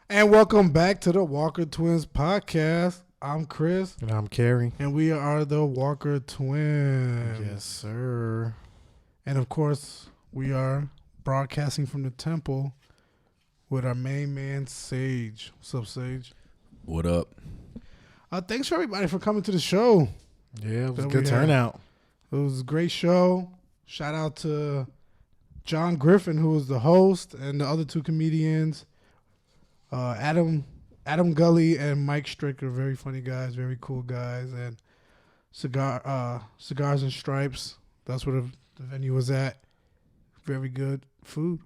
And welcome back to the Walker Twins podcast. I'm Chris. And I'm Carrie. And we are the Walker Twins. Yes, sir. And of course, we are broadcasting from the temple with our main man, Sage. What's up, Sage? What up? Thanks for everybody for coming to the show. Yeah, it was a good turnout. It was a great show. Shout out to John Griffin, who was the host, and the other two comedians. Adam Gully and Mike Stricker, very funny guys, very cool guys, and Cigars and Stripes. That's where the venue was at. Very good food.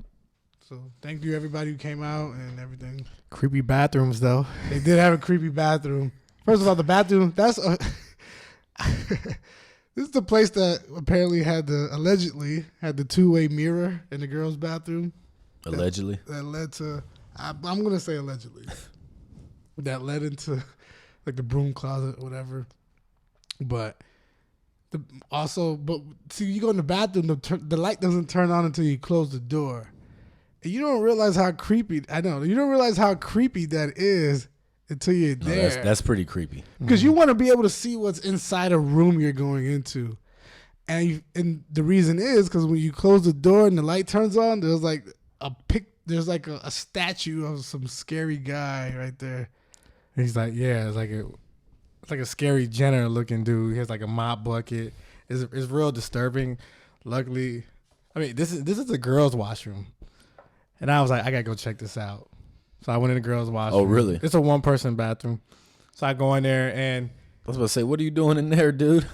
So thank you everybody who came out and everything. Creepy bathrooms though. They did have a creepy bathroom. First of all, the bathroom. This is the place that apparently allegedly had the two-way mirror in the girls' bathroom. Allegedly. That led to. I'm going to say allegedly. That led into like the broom closet or whatever. But see, you go in the bathroom, the light doesn't turn on until you close the door. And you don't realize how creepy, you don't realize how creepy that is until you're there. That's pretty creepy. Because you want to be able to see what's inside a room you're going into. And the reason is because when you close the door and the light turns on, there's like a statue of some scary guy right there. He's like, yeah, it's like a scary janitor looking dude. He has like a mop bucket. It's real disturbing. Luckily, I mean, this is a girls' washroom, and I was like, I gotta go check this out. So I went in the girls' washroom. Oh, really? It's a one-person bathroom. So I go in there and I was about to say, what are you doing in there, dude?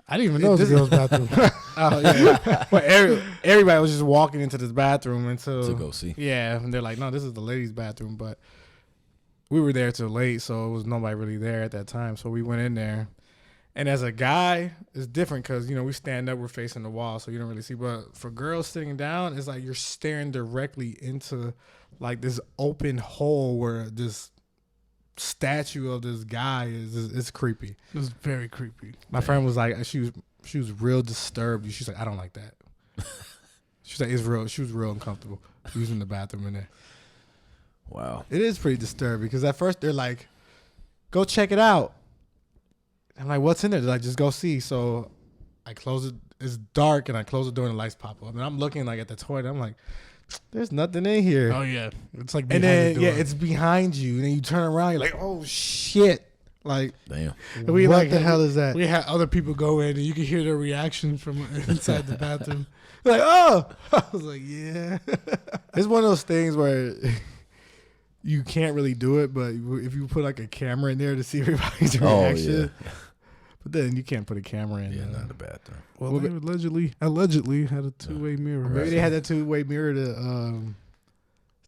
I didn't even know it was a girls' bathroom. Oh yeah, but everybody was just walking into this bathroom until To go see. Yeah, and they're like, no, this is the ladies' bathroom, but we were there till late, so it was nobody really there at that time. So we went in there, and as a guy, it's different because we stand up, we're facing the wall, so you don't really see. But for girls sitting down, it's like you're staring directly into like this open hole where this statue of this guy is creepy. It was very creepy. My friend was like, she was real disturbed. She's like, I don't like that. She's like, it's real. She was real uncomfortable using the bathroom in there. Wow. It is pretty disturbing because at first they're like, go check it out. I'm like, what's in there? They're like, just go see. So I close it. It's dark and I close the door and the lights pop up. And I'm looking like at the toilet. I'm like, there's nothing in here. Oh yeah, it's like and behind then the door. it's behind you. And then you turn around. You're like, oh shit. Like, Damn. what the hell is that? We had other people go in and you could hear their reaction from inside the bathroom. Like, oh, I was like, yeah. It's one of those things where you can't really do it, but if you put like a camera in there to see everybody's reaction, but then you can't put a camera in. Yeah, not the bathroom. Well, they allegedly had a two-way mirror. Maybe they had that two-way mirror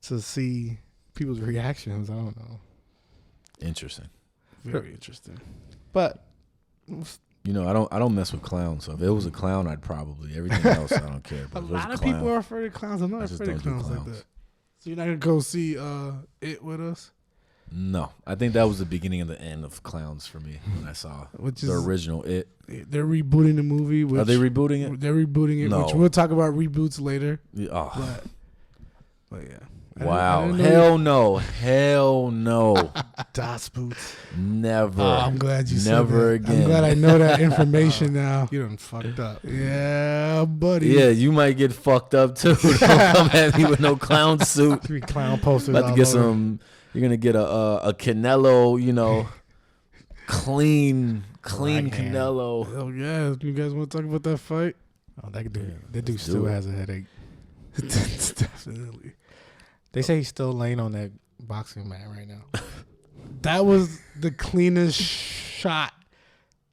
to see people's reactions. I don't know. Interesting. Very interesting. But I don't mess with clowns. So if it was a clown, I'd probably. Everything else, I don't care. But A if it was lot a of clown, people are afraid of clowns. I'm not I just afraid of don't do clowns like clowns. that. So you're not gonna go see It with us? No, I think that was the beginning of the end of clowns for me when I saw the original It. They're rebooting the movie. Are they rebooting it? They're rebooting it, No. which we'll talk about reboots later. Yeah, oh. But yeah. Wow. I didn't know Hell no. Hell no. Das Boots. Never. Oh, I'm glad you said Never that. again. I'm glad I know that information now. You done fucked up. Yeah, buddy. Yeah, you might get fucked up too. Don't come at me with no clown suit. Three clown posters. About to all get over. some. You're gonna get a Canelo. Clean Right hand. Canelo. Oh yeah. You guys want to talk about that fight? Oh, that dude let's do still it. has a headache. Definitely. They say he's still laying on that boxing mat right now. That was the cleanest shot.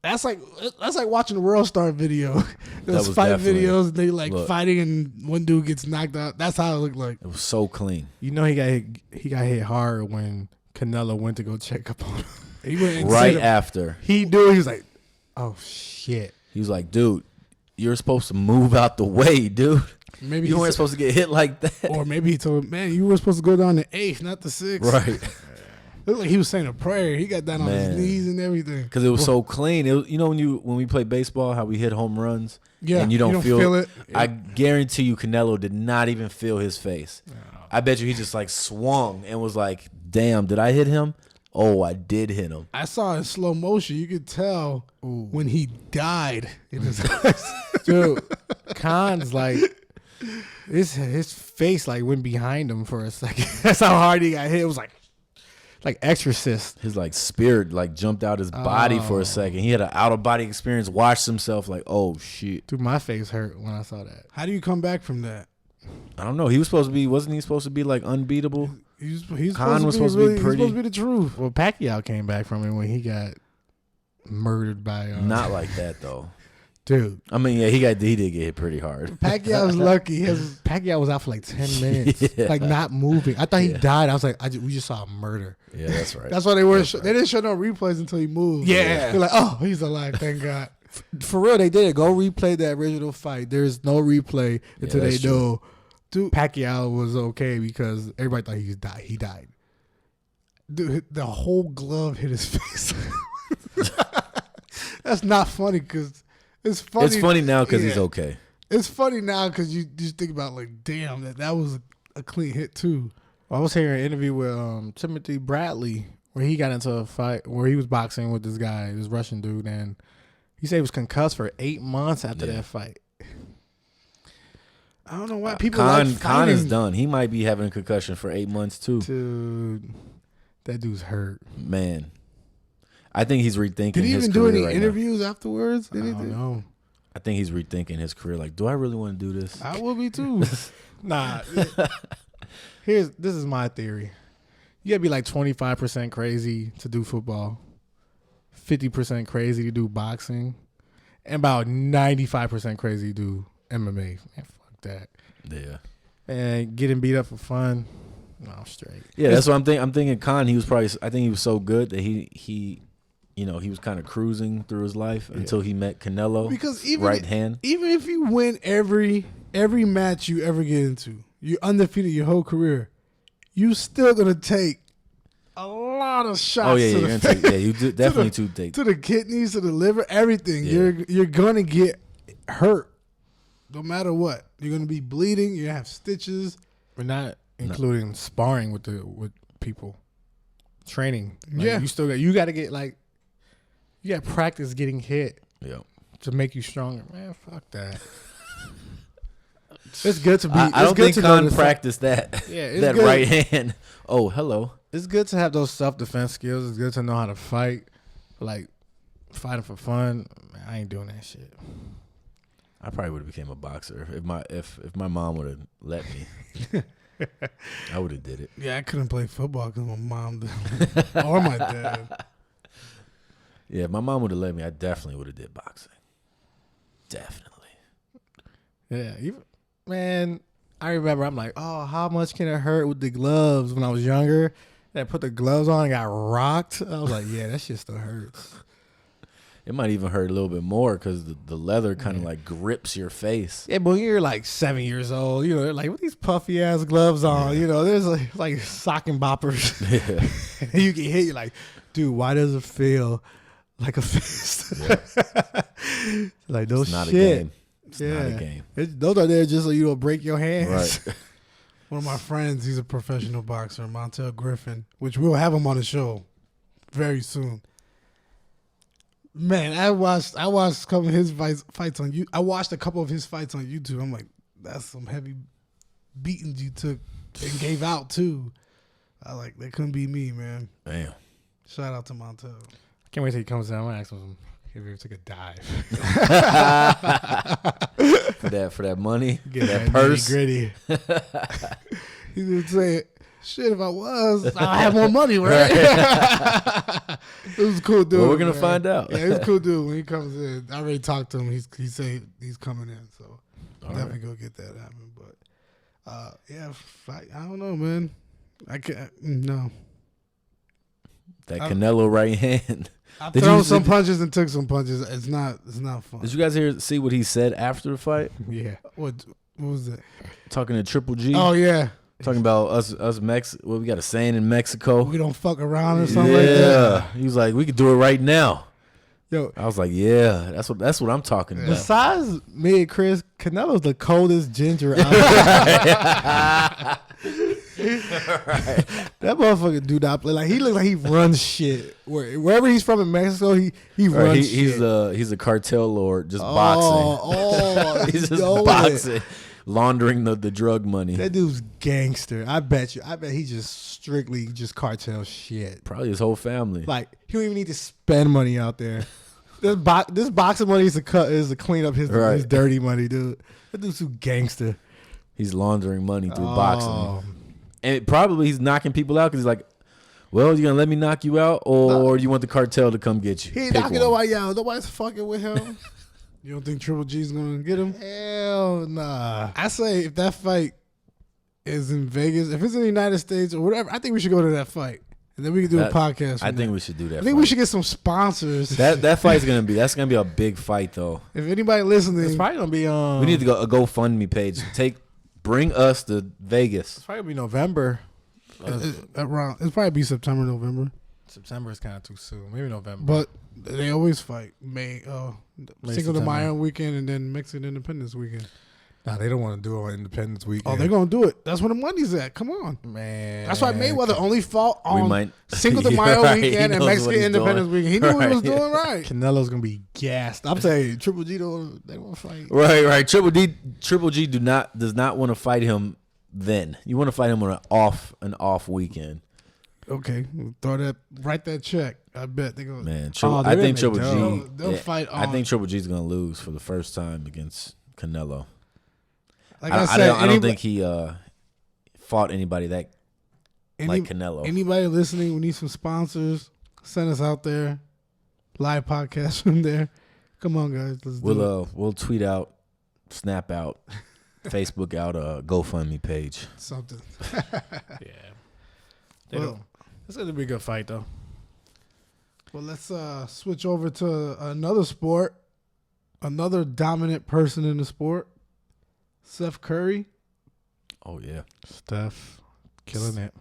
That's like watching a World Star video. Those was fight definitely- videos, they like look. fighting and one dude gets knocked out. That's how it looked like. It was so clean. You know he got hit hard when Canelo went to go check up on him. He went and Right said- after, He was like, oh shit. he was like, "Dude, you're supposed to move out the way, dude. Maybe You he weren't said- supposed to get hit like that." Or maybe he told him, man, you were supposed to go down the 8th, not the 6th. Right. Looked like he was saying a prayer. He got down on his Man. knees and everything. Because it was so clean. It was, when we play baseball, how we hit home runs, Yeah, and you don't feel it. I guarantee you, Canelo did not even feel his face. I bet you he just like swung and was like, damn, did I hit him? Oh, I did hit him. I saw in slow motion. You could tell when he died in his eyes. Dude, Khan's like, his face like went behind him for a second. That's how hard he got hit. It was like Exorcist. His like spirit like jumped out his body for a second. He had an out of body experience, watched himself like, oh shit. Dude, my face hurt when I saw that. How do you come back from that? I don't know. He was supposed to be, wasn't he supposed to be like unbeatable? He's Khan was supposed to be pretty. He's supposed to be the truth. Well, Pacquiao came back from it when he got murdered by. Not like that though, dude. I mean, yeah, he did get hit pretty hard. Pacquiao's lucky. Pacquiao was out for like 10 minutes, like not moving. I thought he died. I was like, we just saw a murder. Yeah, that's right. That's why they were. They didn't show no replays until he moved. Yeah, they're like, oh, he's alive. Thank God. For real, they did it. Go replay that original fight. There's no replay until they know. Dude, Pacquiao was okay because everybody thought he died. Dude, the whole glove hit his face. That's not funny because it's funny. It's funny now because he's okay. It's funny now because you just think about like, damn, that was a clean hit too. Well, I was hearing an interview with Timothy Bradley where he got into a fight where he was boxing with this guy, this Russian dude, and he said he was concussed for 8 months after that fight. I don't know why people Khan is done. He might be having a concussion for 8 months too. Dude, that dude's hurt. Man, I think he's rethinking. Did he his even do any right interviews afterwards? I don't know. I think he's rethinking his career. Like, do I really want to do this? I will be too. Nah. This is my theory. You gotta be like 25% crazy to do football, 50% crazy to do boxing, and about 95% crazy to do MMA. Man, fuck that. Yeah. And getting beat up for fun. No, I'm straight. Yeah, that's what I'm thinking. I'm thinking Khan, he was probably, I think he was so good that he was kind of cruising through his life until he met Canelo. Because even if you win every match you ever get into, you're undefeated your whole career, you still gonna take a lot of shots. Oh yeah, to the face, you do, definitely take to the kidneys, to the liver, everything. Yeah. You're gonna get hurt, no matter what. You're gonna be bleeding. You're gonna have stitches. We're not including sparring with people, training. Like, you got to get like, you got to practice getting hit. Yeah. To make you stronger, man. Fuck that. It's good to be. I don't think Khan practiced that. Yeah, it's that good. right hand. Oh, hello. It's good to have those self-defense skills. It's good to know how to fight. Like fighting for fun. Man, I ain't doing that shit. I probably would have became a boxer if my mom would have let me. I would have did it. Yeah, I couldn't play football because my mom did. Or my dad. Yeah, if my mom would have let me, I definitely would have did boxing. Definitely. Yeah, man, I remember I'm like, oh, how much can it hurt with the gloves when I was younger? And I put the gloves on and got rocked. I was like, yeah, that shit still hurts. It might even hurt a little bit more because the leather kind of like grips your face. Yeah, but when you're like 7 years old, you know, like with these puffy ass gloves on, you know, there's like sock and boppers. Yeah. And you get hit, you're like, dude, why does it feel like a fist? Yeah. Like those it's not shit. A game. It's not a game. Those are there just so you don't break your hands. Right. One of my friends, he's a professional boxer, Montel Griffin, which we'll have him on the show very soon. Man, I watched a couple of his fights on you. I watched a couple of his fights on YouTube. I'm like, that's some heavy beatings you took and gave out too. I like that couldn't be me, man. Damn. Shout out to Montel. I can't wait till he comes down. I'm gonna ask him if he ever took a dive. for that money, get that purse, gritty. He would say, "Shit, if I was, I'd have more money, right?" It was a cool dude. Well, we're gonna find out. Yeah, he's a cool dude when he comes in. I already talked to him. He said he's coming in, so definitely go get that happen. But yeah, I don't know, man. I can't. No. That Canelo right hand. I've thrown some punches and took some punches. It's not fun. Did you guys see what he said after the fight? Yeah. What was that? Talking to Triple G. Oh yeah. Talking about us Well, we got a saying in Mexico. We don't fuck around or something like that. He was like, we could do it right now. Yo, I was like, yeah, that's what I'm talking about. Besides me and Chris, Canelo's the coldest ginger. That motherfucker do not play. Like he looks like he runs shit. Wherever he's from in Mexico, he runs shit. He's a cartel lord, just boxing. Oh, He's just boxing, laundering the drug money. That dude's gangster. I bet you. I bet he just strictly just cartel shit. Probably his whole family. Like he don't even need to spend money out there. This boxing money is to clean up his dirty money, dude. That dude's too gangster. He's laundering money through boxing. And probably he's knocking people out because he's like, well, you going to let me knock you out or you want the cartel to come get you? He ain't knocking nobody out. Nobody's fucking with him. You don't think Triple G's going to get him? Hell nah. I say if that fight is in Vegas, if it's in the United States or whatever, I think we should go to that fight. And then we can do a podcast. I think we should do that. I think we should get some sponsors. That fight's that's gonna be a big fight though. If anybody listening, it's probably gonna be we need to go a GoFundMe page. Bring us to Vegas. It's probably gonna be November. Around it's probably be September, November. September is kind of too soon. Maybe November. But they always fight May Cinco de September. Mayo weekend and then Mexican Independence weekend. Nah, they don't want to do it on Independence Weekend. Oh, they're gonna do it. That's where the money's at. Come on, man. That's why Mayweather only fought on Cinco de You're Mayo right. weekend and Mexican Independence weekend. He knew what he was doing right. Canelo's gonna be gassed. I'm saying Triple G they want to fight. Right. Triple G does not want to fight him then. You want to fight him on an off weekend. Okay, write that check. I bet they go. Man, I think Triple G. They'll fight. I think Triple G's gonna lose for the first time against Canelo. Like I said, I don't think he fought anybody like Canelo. Anybody listening, we need some sponsors. Send us out there. Live podcast from there. Come on, guys. Let's do it. We'll tweet out, snap out, Facebook out a GoFundMe page. Something. Yeah. It's gonna be a good fight though. Well, let's switch over to another sport. Another dominant person in the sport. Steph Curry. Oh, yeah. Steph killing it.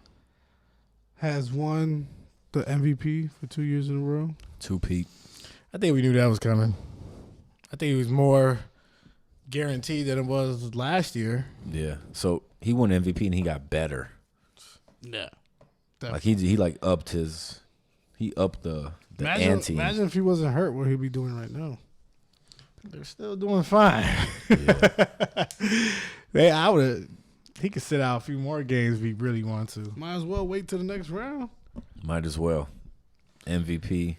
Has won the MVP for 2 years in a row. Two-peat. I think we knew that was coming. I think it was more guaranteed than it was last year. Yeah. So he won MVP and he got better. Yeah. Like he upped the ante. Imagine if he wasn't hurt, what he'd be doing right now. They're still doing fine. Yeah. He could sit out a few more games if he really wants to. Might as well wait to the next round. Might as well. MVP.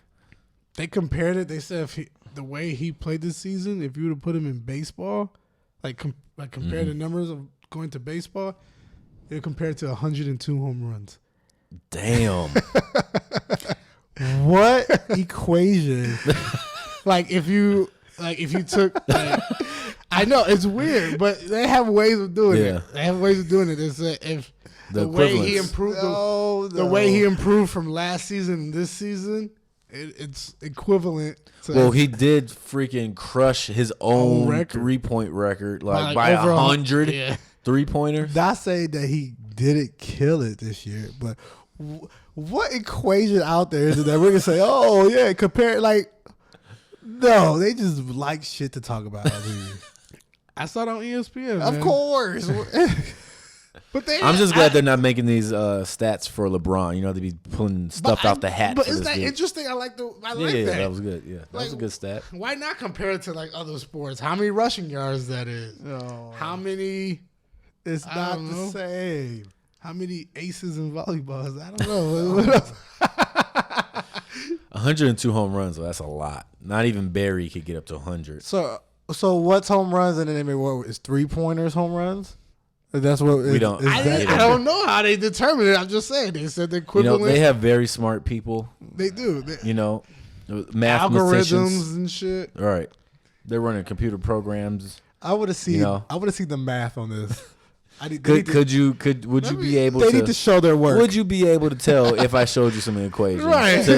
They compared it. They said the way he played this season, if you would have put him in baseball, compare the numbers of going to baseball, it would compare to 102 home runs. Damn. What equation? if you took, I know it's weird, but they have ways of doing it. They have ways of doing it. It's if the way he improved, the way he improved from last season and this season, it's equivalent to. Well, he did freaking crush his own 3-point record, by 100 3-pointers. Not saying that he didn't kill it this year, but what equation out there is it that we're gonna say, oh yeah, compare no, they just like shit to talk about. I saw it on ESPN. Of course. But I'm just glad they're not making these stats for LeBron. You know, they be pulling stuff out the hat. But isn't that interesting? I like that. That was good. Yeah, that was a good stat. Why not compare it to other sports? How many rushing yards that is? No. How many? It's not the same. How many aces in volleyball? I don't know. 102 home runs. That's a lot. Not even Barry could get up to 100. So what's home runs and then what is 3-pointers home runs? That's what we don't. I don't know how they determine it. I'm just saying they said the equivalent. They have very smart people. They do. Mathematicians algorithms and shit. Right. They're running computer programs. I would have seen. I would have seen the math on this. Would you be able to? They need to show their work. Would you be able to tell if I showed you some equations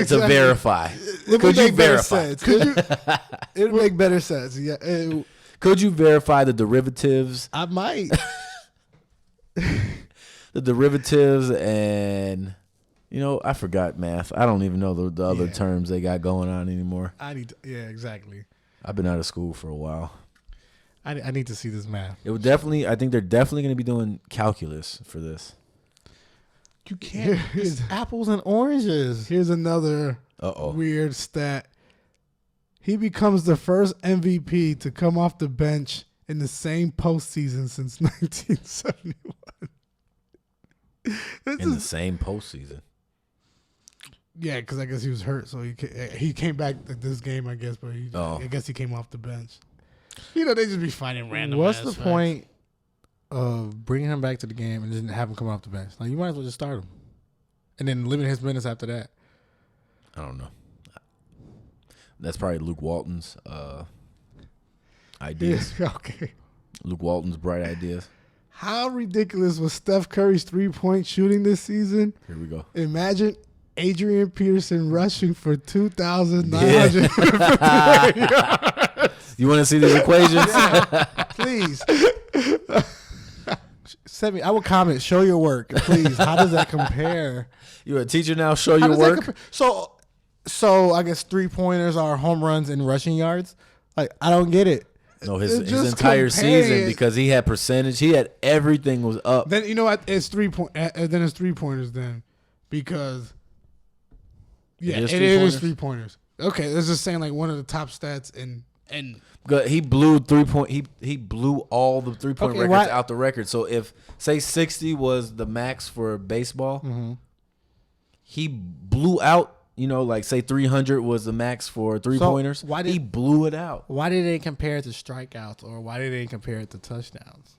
to verify? Could you verify? It would make better sense. Yeah. Could you verify the derivatives? I might. The derivatives and I forgot math. I don't even know the other terms they got going on anymore. Exactly. I've been out of school for a while. I need to see this math. I think they're definitely going to be doing calculus for this. You can't. It's apples and oranges. Here's another weird stat. He becomes the first MVP to come off the bench in the same postseason since 1971. The same postseason. Yeah, because I guess he was hurt, so he came back this game, I guess, but I guess he came off the bench. You know, they just be finding random. What's the point of bringing him back to the game and then have him come off the bench? Like, you might as well just start him, and then limit his minutes after that. I don't know. That's probably Luke Walton's ideas. Yeah, okay. Luke Walton's bright ideas. How ridiculous was Steph Curry's 3-point shooting this season? Here we go. Imagine Adrian Peterson rushing for 2,900 yards. You want to see these equations? Please. Send me. I will comment. Show your work, please. How does that compare? You're a teacher now. Show your work. So I guess 3-pointers are home runs and rushing yards. Like, I don't get it. No, his entire season, because he had percentage. He had everything was up. Then you know what? It's 3-pointers then, because it is 3-pointers. Okay, this is saying like one of the top stats and he blew 3-point. He blew all the 3-point records out the record. So if say 60 was the max for baseball, he blew out. You know, like say 300 was the max for 3-pointers. So he blew it out. Why did they compare it to strikeouts, or why did they compare it to touchdowns?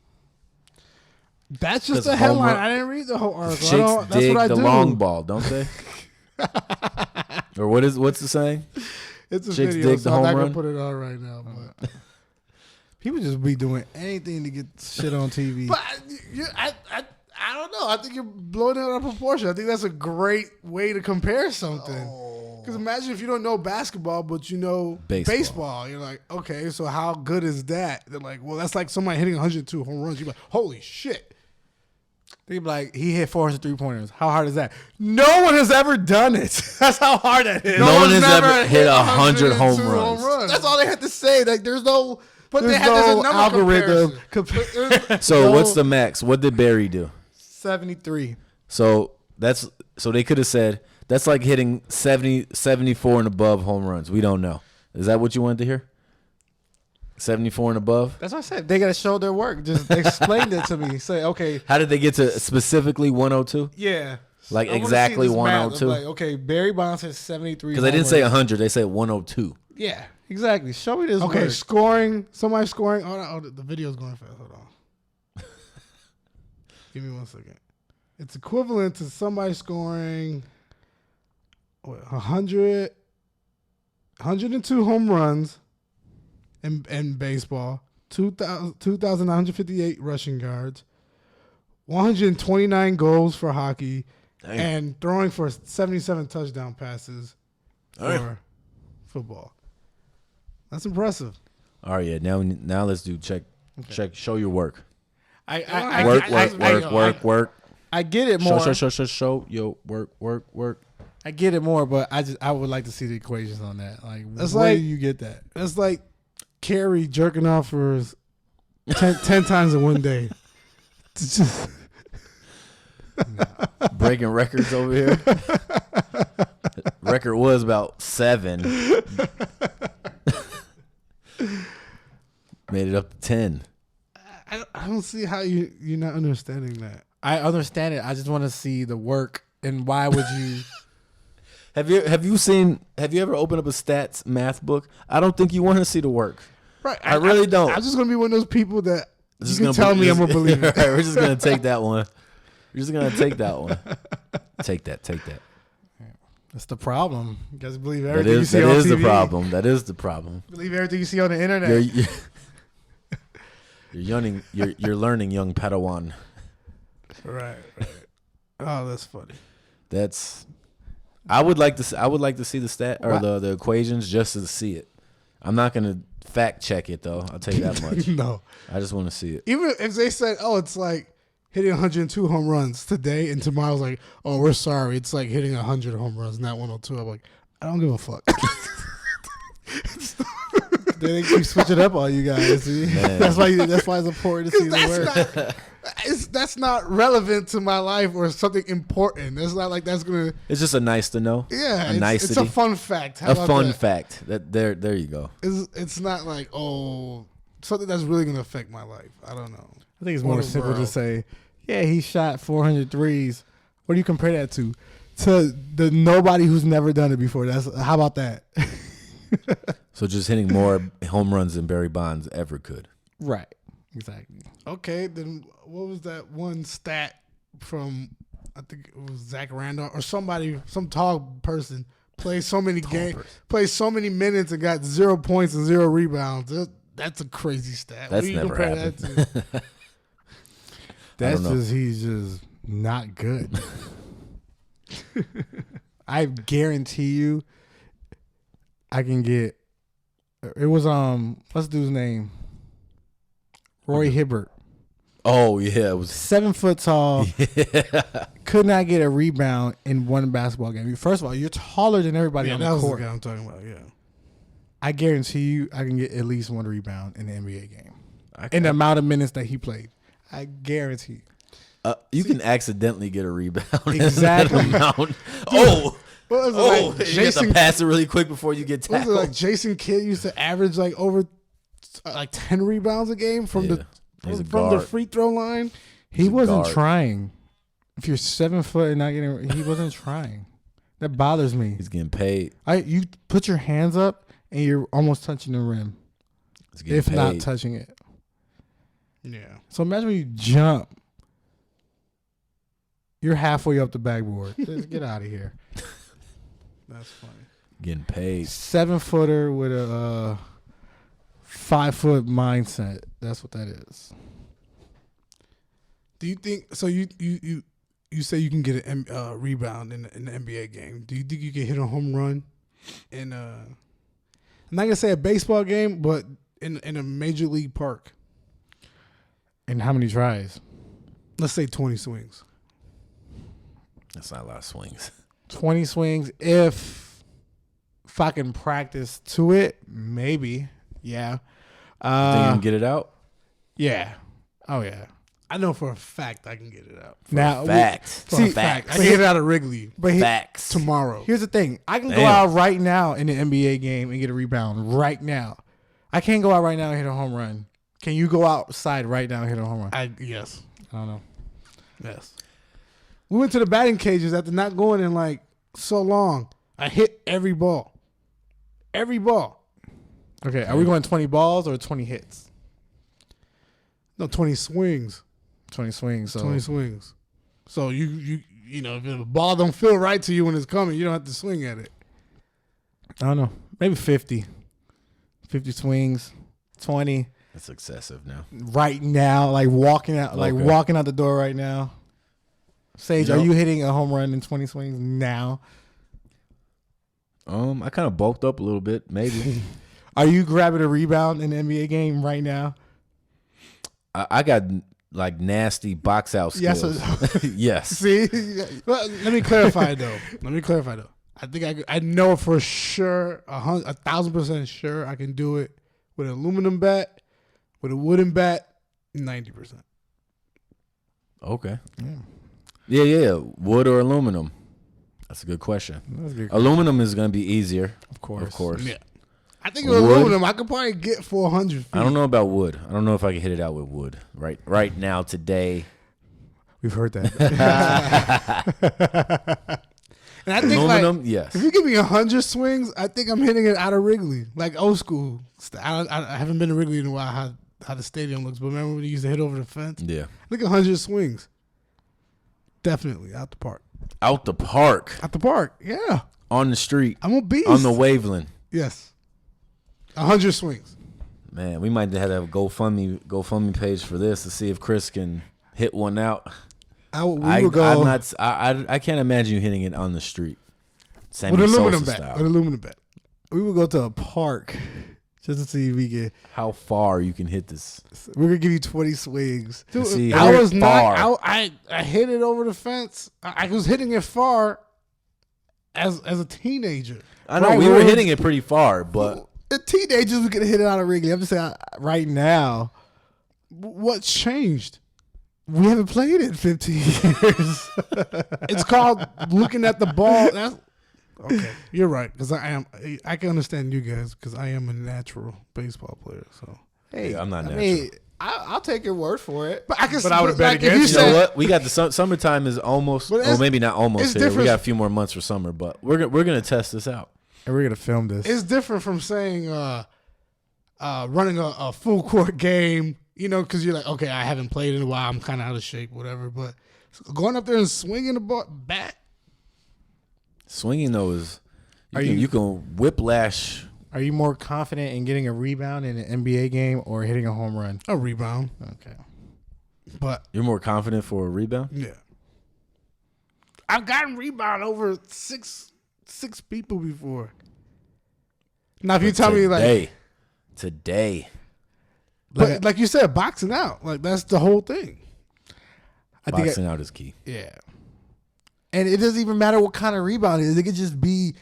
That's just a headline. I didn't read the whole article. Chicks dig the long ball, don't they? Or what's the saying? It's a Chicks video, dig so the I'm home not run. gonna put it on right now. But people just be doing anything to get shit on TV. But I don't know. I think you're blowing it out of proportion. I think that's a great way to compare something. Because imagine if you don't know basketball, but you know baseball. You're like, okay, so how good is that? They're like, well, that's like somebody hitting 102 home runs. You're like, holy shit. They'd be like, he hit 400 3-pointers. How hard is that? No one has ever done it. That's how hard that is. No one has ever hit 100 home runs. That's all they had to say. Like, there's no algorithm. So what's the max? What did Barry do? 73. So they could have said that's like hitting 70, 74 and above home runs. We don't know. Is that what you wanted to hear? 74 and above? That's what I said. They got to show their work. Just explain it to me. Say, okay. How did they get to specifically 102? Yeah. Like exactly 102? Like, okay, Barry Bonds hit 73. Because they didn't say 100. They said 102. Yeah, exactly. Show me this work. Okay, scoring. Somebody scoring. Oh, the video's going fast. Hold on. Give me 1 second. It's equivalent to somebody scoring 100, 102 home runs in baseball, 2,958 rushing yards, 129 goals for hockey, and throwing for 77 touchdown passes for football. That's impressive. All right, yeah. Now let's do check. Show your work. Work. I get it more. Show your work. I get it more, but I would like to see the equations on that. Like, that's where like, do you get that? That's like Carrie jerking off for 10 times in one day. It's just breaking records over here. Record was about 7. Made it up to 10. I don't see how you're not understanding that. I understand it. I just want to see the work. And why would you? Have you ever opened up a stats math book? I don't think you want to see the work. Right. I really don't. I'm just gonna be one of those people that you can tell me I'm gonna believe it. Right, we're just gonna take that one. Take that. That's the problem. You guys believe everything you see on TV. That is the problem. Believe everything you see on the internet. You're learning, young Padawan. Right. Oh, that's funny. I would like to see the stat or the equations just to see it. I'm not gonna fact check it though. I'll tell you that much. No, I just want to see it. Even if they said, "Oh, it's like hitting 102 home runs today," and tomorrow's like, "Oh, we're sorry, it's like hitting 100 home runs, not 102." I'm like, I don't give a fuck. They keep switching up on you guys. See? That's why it's important to see the work. That's not relevant to my life or something important. That's not like that's gonna. It's just a nice to know. Yeah, a nicety. It's a fun fact. How a about fun that? fact. There you go. It's not like something that's really gonna affect my life. I don't know. I think it's more simple to say, yeah, he shot 400 threes. What do you compare that to? To the nobody who's never done it before. How about that? So just hitting more home runs than Barry Bonds ever could. Right. Exactly. Okay, then what was that one stat from? I think it was Zach Randolph or somebody, some tall person plays so many games, plays so many minutes and got 0 points and 0 rebounds. That's a crazy stat. That's never happened. That to? That's just he's just not good. I guarantee you, I can get. It was what's the dude's name? Roy Hibbert. Oh yeah, it was 7 foot tall. Yeah. Could not get a rebound in one basketball game. First of all, you're taller than everybody on the that court. Was the guy I'm talking about. Yeah, I guarantee you, I can get at least one rebound in the NBA game. In the amount of minutes that he played, I guarantee. You can accidentally get a rebound. Exactly. Oh. What was it like you have to pass it really quick before you get tackled. Was it like Jason Kidd used to average like over like 10 rebounds a game from the free throw line? He wasn't trying. If you're 7 foot and not getting, he wasn't trying. That bothers me. He's getting paid. You put your hands up and you're almost touching the rim, if not touching it. Yeah. So imagine when you jump, you're halfway up the backboard. Just get out of here. That's funny. Getting paid. 7 footer with a 5 foot mindset. That's what that is. Do you think so? You say you can get a rebound in the NBA game. Do you think you can hit a home run in I'm not gonna say a baseball game, but in a major league park? And how many tries? Let's say 20 swings. That's not a lot of swings. 20 swings. If I can practice to it, maybe. Yeah. You think you can get it out? Yeah. Oh yeah. I know for a fact I can get it out. Fact. I can get it out of Wrigley. Facts. Tomorrow. Here's the thing. I can go out right now in the NBA game and get a rebound right now. I can't go out right now and hit a home run. Can you go outside right now and hit a home run? Yes. I don't know. Yes. We went to the batting cages after not going in like so long. I hit every ball. Every ball. Okay. Are we going 20 balls or 20 hits? No, 20 swings. 20 swings. So 20 swings. So you know, if the ball don't feel right to you when it's coming, you don't have to swing at it. I don't know. Maybe 50. 50 swings. 20. That's excessive now. Right now, like walking out the door right now. Sage, are you hitting a home run in 20 swings now? I kind of bulked up a little bit, maybe. Are you grabbing a rebound in the NBA game right now? I got like nasty box out skills. Yes. See, well, let me clarify though. I think I know for sure, 1,000% sure, I can do it with an aluminum bat, with a wooden bat, 90%. Okay. Yeah. Wood or aluminum? That's a good question. Aluminum is going to be easier. Of course. Yeah. I think with aluminum, I could probably get 400 feet. I don't know about wood. I don't know if I can hit it out with wood. Right now, today. We've heard that. And I think aluminum, yes. If you give me 100 swings, I think I'm hitting it out of Wrigley, like old school. I haven't been to Wrigley in a while. How the stadium looks, but remember when you used to hit over the fence? Yeah. I think 100 swings. Definitely out the park. Out the park. Out the park, yeah. On the street. I'm a beast. On the Waveland. Yes. 100 swings. Man, we might have to have a GoFundMe page for this to see if Chris can hit one out. I can't imagine you hitting it on the street. With an aluminum bat. We would go to a park just to see if we can. How far you can hit this? We're gonna give you 20 swings. Dude, I hit it over the fence. I was hitting it far as a teenager. I know we were hitting it pretty far, but the teenagers we could hit it out of Wrigley. I'm just saying right now. What's changed? We haven't played in 15 years. It's called looking at the ball. That's okay. You're right, because I can understand you guys because I am a natural baseball player. So Hey, I'm not I natural. mean, I'll take your word for it. but I can. But I would've bet like, if against You know said- what? We got the summertime is almost. But Oh, it's- maybe not it's almost here. We different. got a few more months for summer, but we're gonna test this out. And we're gonna film this. It's different from saying running a full court game, because you're like, okay, I haven't played in a while. I'm kind of out of shape, whatever. But going up there and swinging the ball bat, Swinging though is you can whiplash. Are you more confident in getting a rebound in an NBA game or hitting a home run? a rebound. Okay. But You're more confident for a rebound. yeah, I've gotten rebound over six people before. Now, if you tell me like today, but like you said, boxing out, like that's the whole thing. I think boxing out is key. Yeah. and it doesn't even matter what kind of rebound it is. It could just be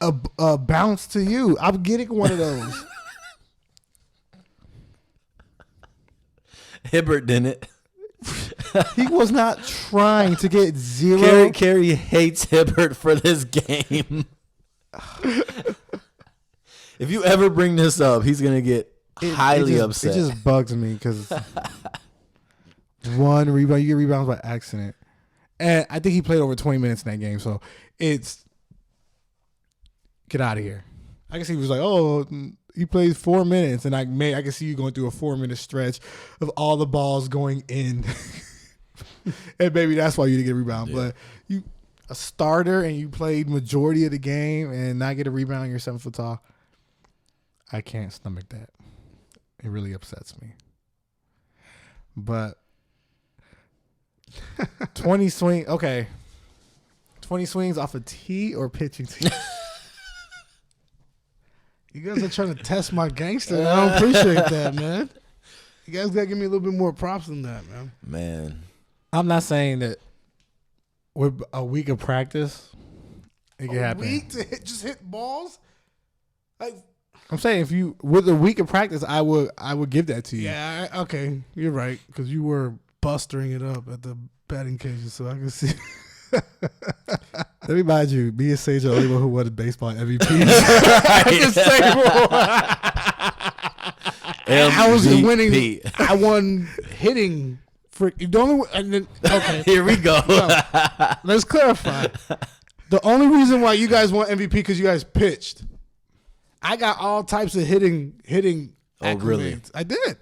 a bounce to you. I'm getting one of those. Hibbert didn't. He was not trying to get zero. Kerry hates Hibbert for this game. If you ever bring this up, he's gonna get highly upset. It just bugs me because one rebound, you get rebounds by accident. And I think he played over 20 minutes in that game, so it's get out of here. I guess he was like, oh, he plays 4 minutes, and I can see you going through a 4-minute stretch of all the balls going in, and maybe that's why you didn't get a rebound. Yeah. But you a starter and you played majority of the game and not get a rebound, you're 7 foot tall. I can't stomach that. It really upsets me. But 20 swing, okay. 20 swings off a tee or pitching tee. You guys are trying to test my gangster. And I don't appreciate that, man. You guys got to give me a little bit more props than that, man. Man, I'm not saying that with a week of practice, it can happen. Week to just hit balls? Like, I'm saying if you with a week of practice, I would give that to you. yeah, okay. You're right. Because you were bustering it up at the batting cages, so I can see. Let me remind you, me and Sage are the only one who won the baseball MVP. I was MVP. winning. I won hitting. And then, okay. Here we go. No, let's clarify. The only reason why you guys won MVP because you guys pitched. I got all types of hitting. Oh, really? accolades. I did.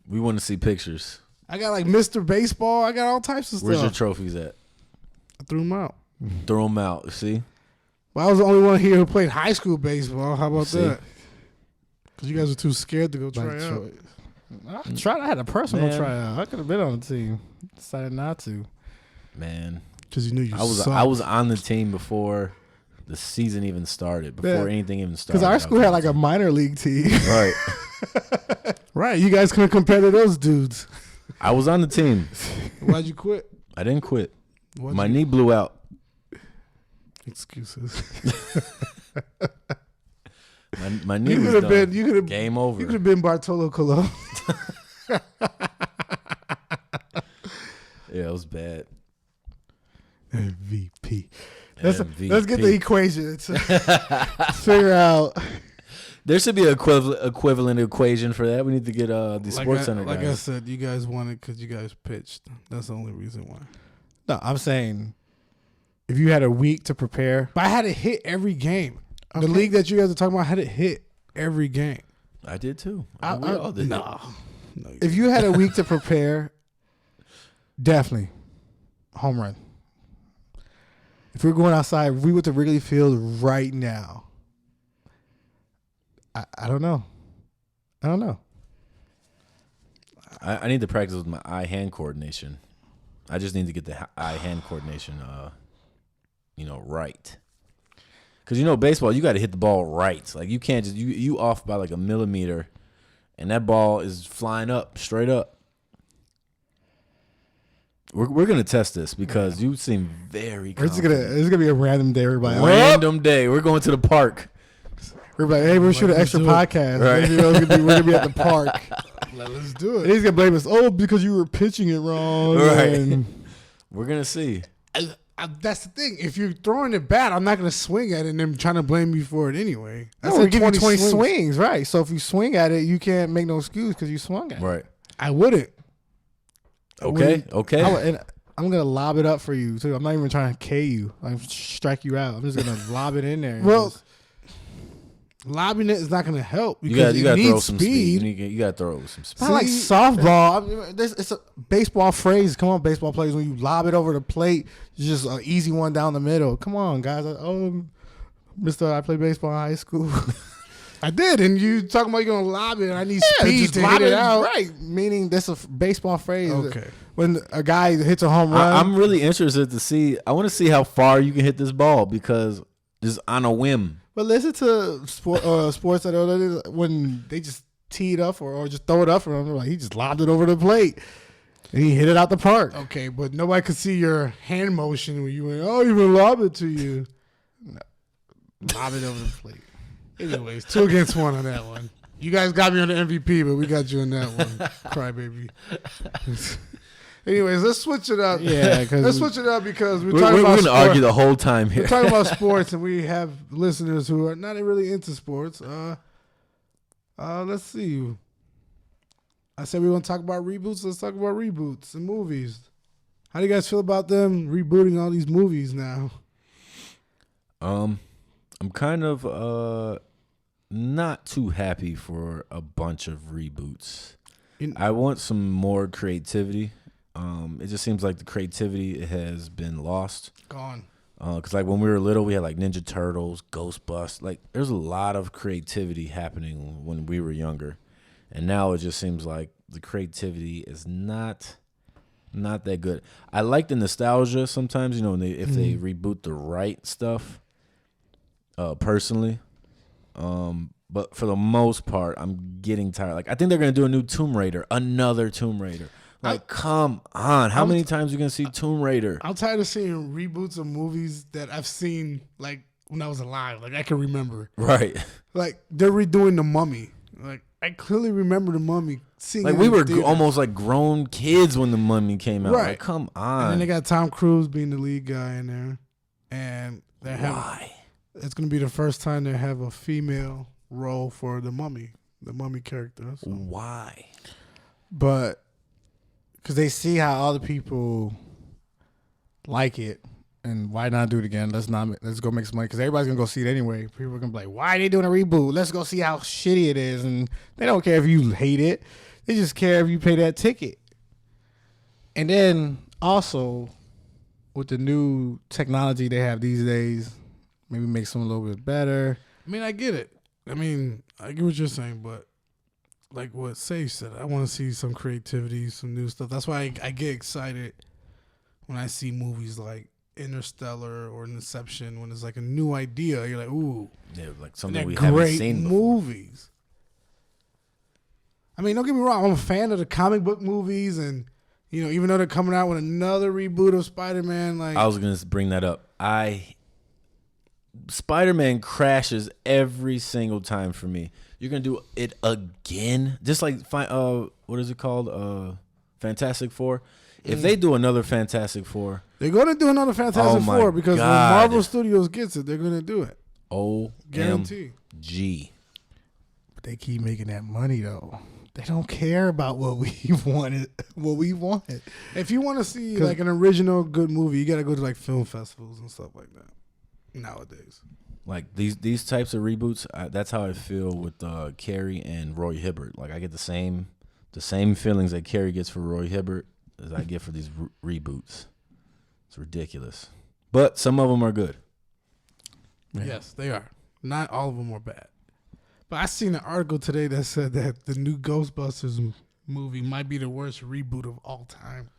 We want to see pictures. I got like Mr. Baseball. I got all types of Where's your stuff. trophies at? I threw them out. Throw them out. See? Well, I was the only one here who played high school baseball. How about See? that? Because you guys were too scared to go try out. I had a personal Man. tryout. I could have been on the team. Decided not to. Man, Because you knew you I was on the team before the season even started. Before Yeah. anything even started. Because our I was school on had the like a minor league team. team. Right. Right. You guys couldn't compare to those dudes. I was on the team. Why'd you quit? I didn't quit. Why'd My you- knee blew out. Excuses. My knee You was could have done. been. You could have. Game You over. could have been Bartolo Colon. Yeah, it was bad. MVP. Let's get the MVP. equation. Figure out. There should be an equivalent equation for that. We need to get the Sports Center Like I guys. said, you guys won it because you guys pitched. That's the only reason why. No, I'm saying if you had a week to prepare, But I had to hit every game. Okay. The league that you guys are talking about, I had to hit every game. I did too. I- We all did. No, if you had a week to prepare, definitely home run. If we're going outside, if we went to Wrigley Field right now. I don't know. I don't know. I need to practice with my eye-hand coordination. I just need to get the eye-hand coordination, right. Because, baseball, you got to hit the ball right. Like, you can't just, you off by like a millimeter, and that ball is flying up, straight up. We're going to test this because you seem very confident. It's gonna be a random day, everybody. Random day. We're going to the park. Everybody, hey, we're shooting an extra podcast. Right. Maybe we're gonna be at the park. Let's do And he's gonna blame us. Oh, because you were pitching it wrong. Right. And We're gonna see. That's the thing. If you're throwing it bad, I'm not gonna swing at it and then trying to blame you for it anyway. no, we give you 20 swings, right? So if you swing at it, you can't make no excuse because you swung at it. Right. I wouldn't. Okay. And I'm gonna lob it up for you too. I'm not even trying to K you. I'm strike you out. I'm just gonna lob it in there. and Well, just- lobbing it is not gonna help You because gotta it throw needs some speed. speed. You gotta throw some it's speed. not like See? softball. I mean, it's a baseball phrase. Come on, baseball players. When you lob it over the plate, it's just an easy one down the middle. Come on, guys. Mister, I played baseball in high school. I did, and you talking about you're gonna lob it. And I need Yeah, speed just to lob hit it out. Right. Meaning that's a baseball phrase. Okay. When a guy hits a home run. I'm really interested to see. I want to see how far you can hit this ball because just on a whim. But listen to sports that are when they just tee it up or just throw it up for him. Like he just lobbed it over the plate and he hit it out the park. Okay, but nobody could see your hand motion when you went, oh, even lob it to you. No. Lob it over the plate. Anyways, 2 against 1 on that one. You guys got me on the MVP, but we got you on that one. Crybaby. Anyways, let's switch it up. Yeah, let's switch it up because we're We're talking about going to sport. argue the whole time here. We're talking about sports, and we have listeners who are not really into sports. Let's see. I said we want to talk about reboots. Let's talk about reboots and movies. How do you guys feel about them rebooting all these movies now? I'm kind of not too happy for a bunch of reboots. I want some more creativity. It just seems like the creativity has been lost. Gone. Because like when we were little, we had like Ninja Turtles, Ghostbusters. Like there's a lot of creativity happening when we were younger, and now it just seems like the creativity is not that good. I like the nostalgia sometimes, you know, when if they reboot the right stuff. Personally, but for the most part, I'm getting tired. Like I think they're gonna do a new Tomb Raider, another Tomb Raider. Like, come on, how many times are you gonna see Tomb Raider? I'm tired of seeing reboots of movies that I've seen like when I was alive. Like I can remember. Right. Like they're redoing The Mummy. Like I clearly remember The Mummy. Seeing Like it we in were theaters. almost like grown kids when The Mummy came out. Right. Like, come And on. then they got Tom Cruise being the lead guy in there, and they're having. Why? It's gonna be the first time they have a female role for the Mummy character. So. Why? But because they see how other people like it, and why not do it again? Let's go make some money because everybody's gonna go see it anyway. People are gonna be like, "Why are they doing a reboot? Let's go see how shitty it is." And they don't care if you hate it; they just care if you pay that ticket. And then also with the new technology they have these days, maybe make some a little bit better. I mean, I get it. I mean, I get what you're saying, but like what Sage said, I want to see some creativity, some new stuff. That's why I get excited when I see movies like Interstellar or Inception. When it's like a new idea, you're like, ooh, Yeah, like something we they're haven't great seen before. movies. I mean, don't get me wrong. I'm a fan of the comic book movies, and you know, even though they're coming out with another reboot of Spider-Man, like I was gonna bring that up. Spider-Man crashes every single time for me. You're gonna do it again, just like what is it called? Fantastic Four. If they do another Fantastic Four, they're gonna do another Fantastic Oh my Four because God. when Marvel Studios gets it, they're gonna do it. Guarantee. OMG. But they keep making that money though. They don't care about what we wanted. What we wanted. If you want to see like an original good movie, you gotta go to like film festivals and stuff like that. Nowadays, Like these types of reboots, that's how I feel with Carrie and Roy Hibbert. Like I get the same feelings that Carrie gets for Roy Hibbert as I get for these reboots. It's ridiculous, but some of them are good. Yeah. yes, they are. Not all of them are bad. But I seen an article today that said that the new Ghostbusters movie might be the worst reboot of all time.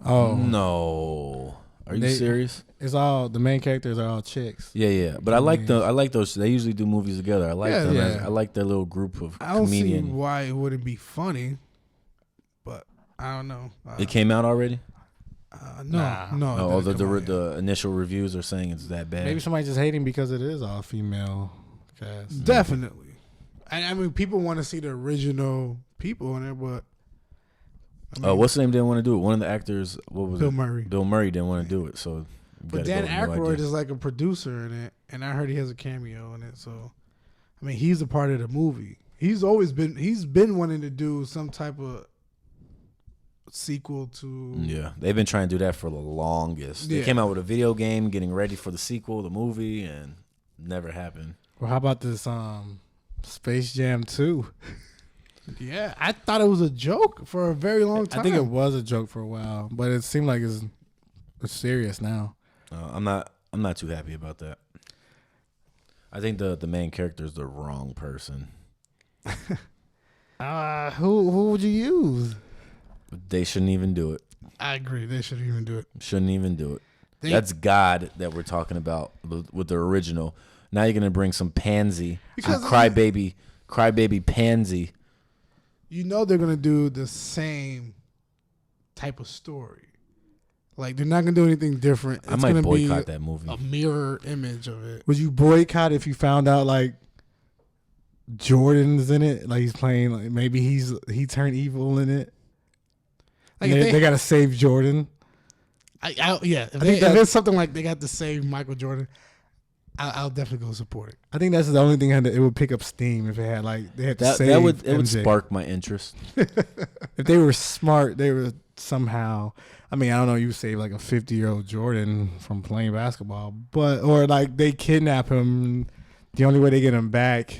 Oh No, are you serious? It's all the main characters are all chicks. Yeah. But I like those. They usually do movies together. I like Yeah, them. yeah. I like their little group of I don't see comedians. why it wouldn't be funny, but I don't know. It came out already. No. Oh, it didn't come out yet. the initial reviews are saying it's that bad. Maybe somebody just hating because it is all female cast. Definitely. I mean, people want to see the original people in it, but I mean, what's the name didn't want to do it? One of the actors, what was Bill it? Murray. Bill Murray didn't want to do it, so. But Dan Aykroyd is like a producer in it, and I heard he has a cameo in it. So, I mean, he's a part of the movie. He's been wanting to do some type of sequel to. Yeah, they've been trying to do that for the longest. They came out with a video game, getting ready for the sequel, the movie, and never happened. Well, how about this Space Jam 2? Yeah, I thought it was a joke for a very long time. I think it was a joke for a while, but it seemed like it's serious now. I'm not too happy about that. I think the main character is the wrong person. Who would you use? They shouldn't even do it. I agree. They shouldn't even do it. Shouldn't even do it. That's God that we're talking about with the original. Now you're gonna bring some pansy, some crybaby pansy. You know they're gonna do the same type of story. Like they're not gonna do anything different. I might boycott that movie. A mirror image of it. Would you boycott if you found out like Jordan's in it? Like he's playing. Like maybe he turned evil in it. Like they gotta save Jordan. If it's something like they got to save Michael Jordan, I'll definitely go support it. I think that's the only thing it would pick up steam if it had like they had to save it would spark my interest. If they were smart, they were somehow. I mean, I don't know. You save like a 50-year-old Jordan from playing basketball, or like they kidnap him. The only way they get him back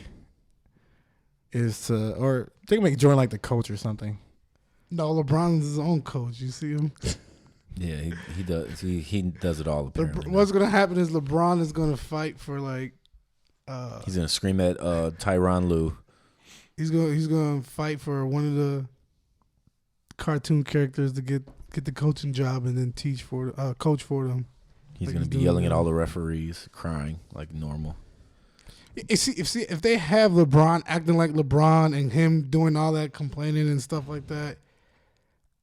is or they can make Jordan like the coach or something. No, LeBron's his own coach. You see him? Yeah, he does. He does it all. Apparently, what's gonna happen is LeBron is gonna fight for like. He's gonna scream at Tyronn Lue. He's gonna fight for one of the cartoon characters to get the coaching job and then coach for them. He's gonna be yelling at all the referees, crying like normal. If they have LeBron acting like LeBron and him doing all that complaining and stuff like that,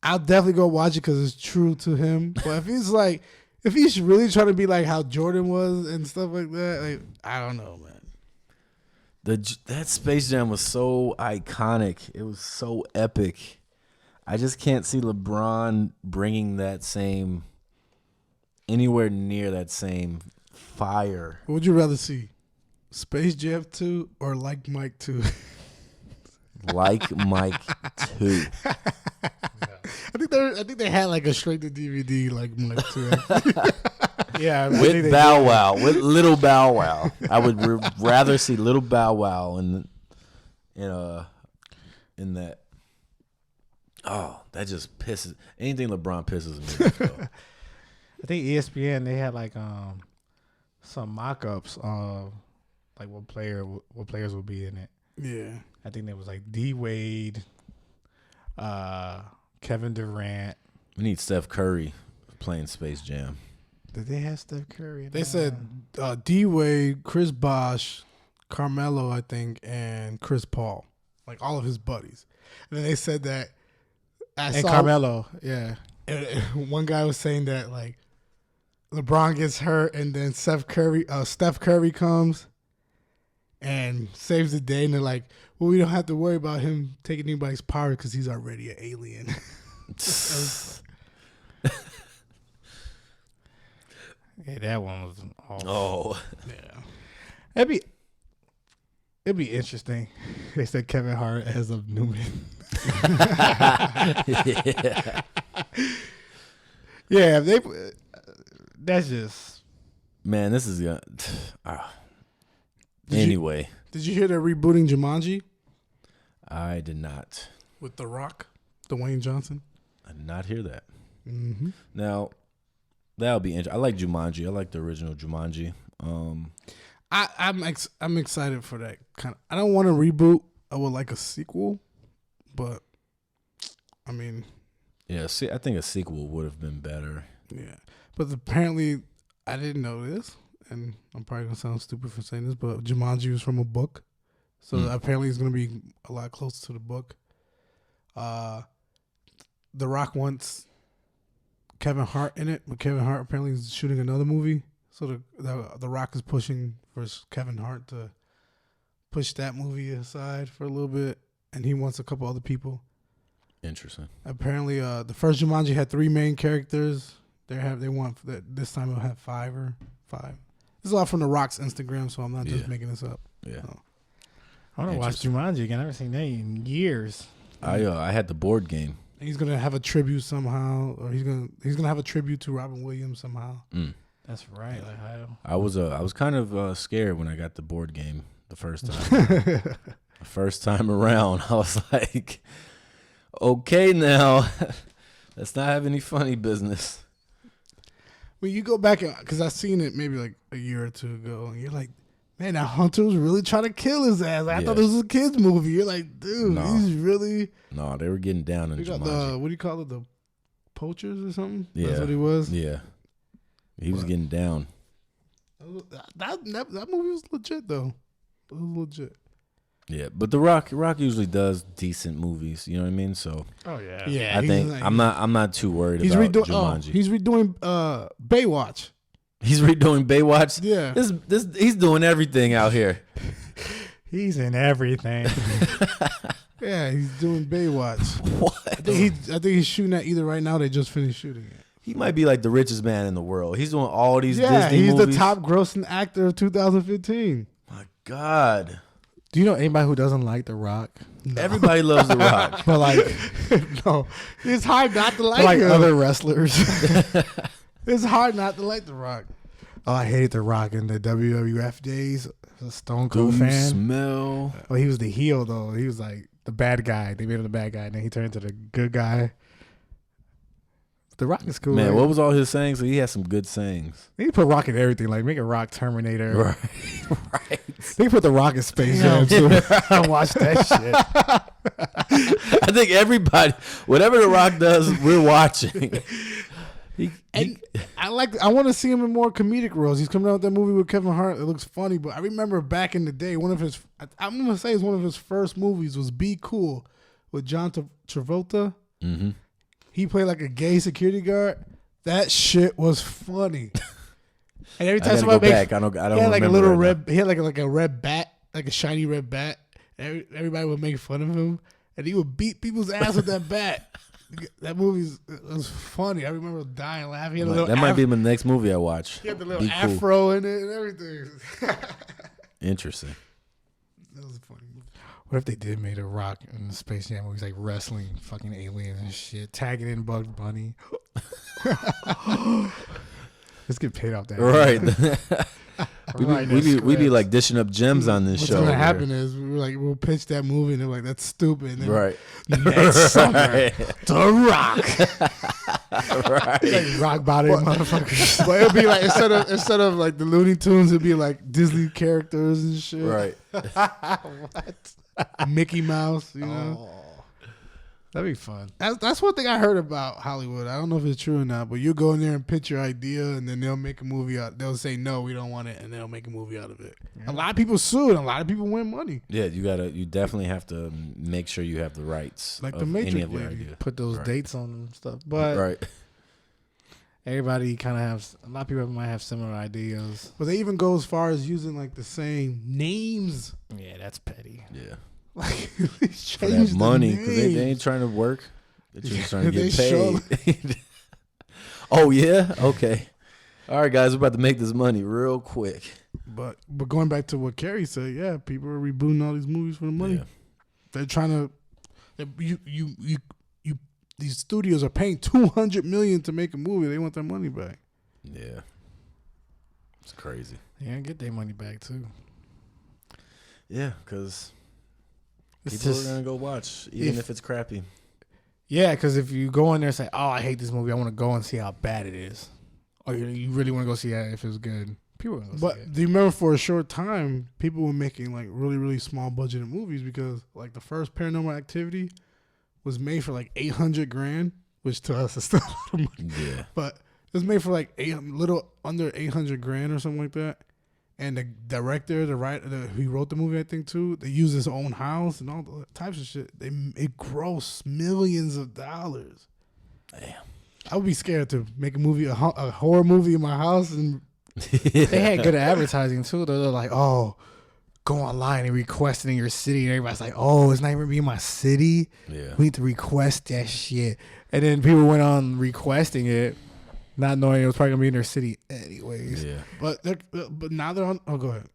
I'll definitely go watch it because it's true to him. But if he's really trying to be like how Jordan was and stuff like that, like, I don't know, man. That Space Jam was so iconic. It was so epic. I just can't see LeBron bringing that same, anywhere near that same fire. What would you rather see? Space Jam 2 or Like Mike 2? Like Mike 2. I think they had like a straight to DVD Like Mike 2. Yeah, with Bow Wow, with Little Bow Wow. I would rather see Little Bow Wow in that. Oh, that just pisses. Anything LeBron pisses me off. Though. I think ESPN they had like some mock-ups of like what players would be in it. Yeah, I think there was like D Wade, Kevin Durant. We need Steph Curry playing Space Jam. Did they have Steph Curry? They said D Wade, Chris Bosh, Carmelo, I think, and Chris Paul, like all of his buddies. And then they said that. Carmelo, yeah. One guy was saying that like LeBron gets hurt, and then Steph Curry comes and saves the day, and they're like, "Well, we don't have to worry about him taking anybody's power because he's already an alien." Yeah, that one was awful. Oh, yeah. It'd be interesting. They said Kevin Hart as of Newman. Yeah, that's just man. This is anyway. Did you hear they're rebooting Jumanji I did not. with The Rock, Dwayne Johnson? I did not hear that. Mm-hmm. Now that'll be interesting. I like Jumanji. I like the original Jumanji. I'm excited for that kind of. I don't want a reboot. I would like a sequel, but I mean, yeah. See, I think a sequel would have been better. yeah. But apparently, I didn't know this, and I'm probably gonna sound stupid for saying this, but Jumanji was from a book, so apparently it's gonna be a lot closer to the book. The Rock wants Kevin Hart in it, but Kevin Hart apparently is shooting another movie. So the Rock is pushing for Kevin Hart to push that movie aside for a little bit. and he wants a couple other people. Interesting. Apparently, the first Jumanji had 3 main characters. They want that this time it'll have 5. This is all from The Rock's Instagram, so I'm not just making this up. Yeah. So. I want to watch Jumanji again. I haven't seen that in years. I had the board game. And he's gonna have a tribute somehow, or he's gonna have a tribute to Robin Williams somehow. That's right. Like how? I was kind of scared when I got the board game the first time. The first time around, I was like, okay, now let's not have any funny business. When you go back, because I seen it maybe like a year or two ago, and you're like, man, that hunter was really trying to kill his ass. I thought this was a kid's movie. You're like, dude, he's really. No, they were getting down in Jumanji. What do you call it? The poachers or something? Yeah. That's what he was? Yeah. He was getting down. That movie was legit, though. It was legit. Yeah, but The Rock usually does decent movies. You know what I mean? So, Yeah. I think I'm not too worried about Jumanji. He's redoing Baywatch. He's redoing Baywatch. Yeah. This he's doing everything out here. He's in everything. Yeah, he's doing Baywatch. What? I think he's shooting that either right now. They just finished shooting it. He might be like the richest man in the world. He's doing all these Disney he's movies. the top grossing actor of 2015. My God. Do you know anybody who doesn't like The Rock? No. Everybody loves The Rock. But like, no, it's hard not to like like him. other wrestlers. It's hard not to like The Rock. Oh, I hated The Rock in the WWF days. I was a Stone Do Cold you fan. smell? Well, he was the heel though. He was like the bad guy. They made him the bad guy, and then he turned into the good guy. The Rock is cool. Man, right? what was all his sayings? He had some good sayings. They can put Rock in everything. Like make a Rock Terminator. Right. They can put The Rock in Space Jam too. I watched that shit. I think everybody, whatever The Rock does, we're watching. I want to see him in more comedic roles. He's coming out with that movie with Kevin Hart. It looks funny, but I remember back in the day, I'm gonna say one of his first movies was Be Cool with John Travolta. Mm-hmm. He played like a gay security guard. That shit was funny. And every time somebody makes, I don't he had like a remember little right red. He had like a red bat, like a shiny red bat. Everybody would make fun of him, and he would beat people's ass with that bat. That movie was funny. I remember dying laughing. He had a little that might be the next movie I watch. He had the little afro in it and everything. Interesting. That was a funny movie. What if they did make a Rock in the Space Jam movies, like wrestling fucking aliens and shit, tagging in Bugs Bunny? Let's get paid off that. Right. we be like dishing up gems on this show. What's gonna happen is we'll pitch that movie and they're like, that's stupid. And then Right. Next summer, The Rock. Right. Like rock body motherfuckers. But it'll be like instead of like the Looney Tunes, it'll be like Disney characters and shit. Right. What? Mickey Mouse, you know. That'd be fun. That's one thing I heard about Hollywood. I don't know if it's true or not, but you go in there and pitch your idea, and then they'll make a movie out. They'll say no, we don't want it, and they'll make a movie out of it. Yeah. A lot of people sue, and a lot of people win money. Yeah, you definitely have to make sure you have the rights. Like the Matrix lady. idea. Put those dates on and stuff. But right. Everybody kind of has. A lot of people might have similar ideas. But they even go as far as using like the same names. Yeah, that's petty. Yeah. Like for that money, because they ain't trying to work. They're just trying to get paid. Oh yeah, okay. All right, guys, we're about to make this money real quick. But going back to what Carrie said, yeah, people are rebooting all these movies for the money. Yeah. They're trying to. These studios are paying $200 million to make a movie. They want their money back. Yeah, it's crazy. Yeah, get their money back too. Yeah, because people are gonna go watch, even if it's crappy. Yeah, because if you go in there and say, "Oh, I hate this movie. I want to go and see how bad it is," or you really want to go see it if it's good, people are gonna go see it. Do you remember for a short time, people were making like really, really small budgeted movies because like the first Paranormal Activity was made for like $800,000, which to us is still a lot of money. Yeah, but it was made for like little under $800,000 or something like that. And the director, the writer, who wrote the movie, I think too, they used his own house and all the types of shit. It grossed millions of dollars. Damn, I would be scared to make a movie, a horror movie in my house, and they had good advertising too. They're like, "Oh, go online and request it in your city, and everybody's like, "Oh, it's not even being my city. Yeah. We need to request that shit." And then people went on requesting it, not knowing it was probably gonna be in their city anyways. Yeah. But now they're on. Oh, go ahead.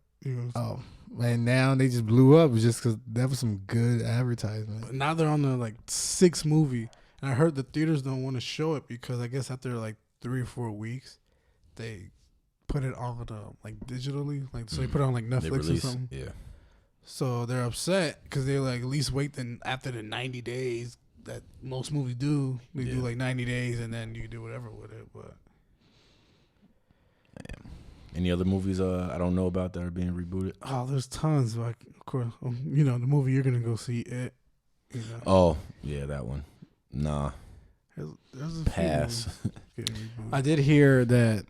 Oh, and now they just blew up just because that was some good advertisement. But now they're on the like 6th movie, and I heard the theaters don't want to show it because I guess after like 3 or 4 weeks, they put it on like digitally, like so they put it on like Netflix or something. Yeah. So they're upset because they're like, at least wait then after the 90 days that most movies do. They do like 90 days and then you can do whatever with it. But any other movies I don't know about that are being rebooted? oh, there's tons. Like of course, you know the movie you're gonna go see it. You know. Oh yeah, that one. Nah. There's a Pass. I did hear that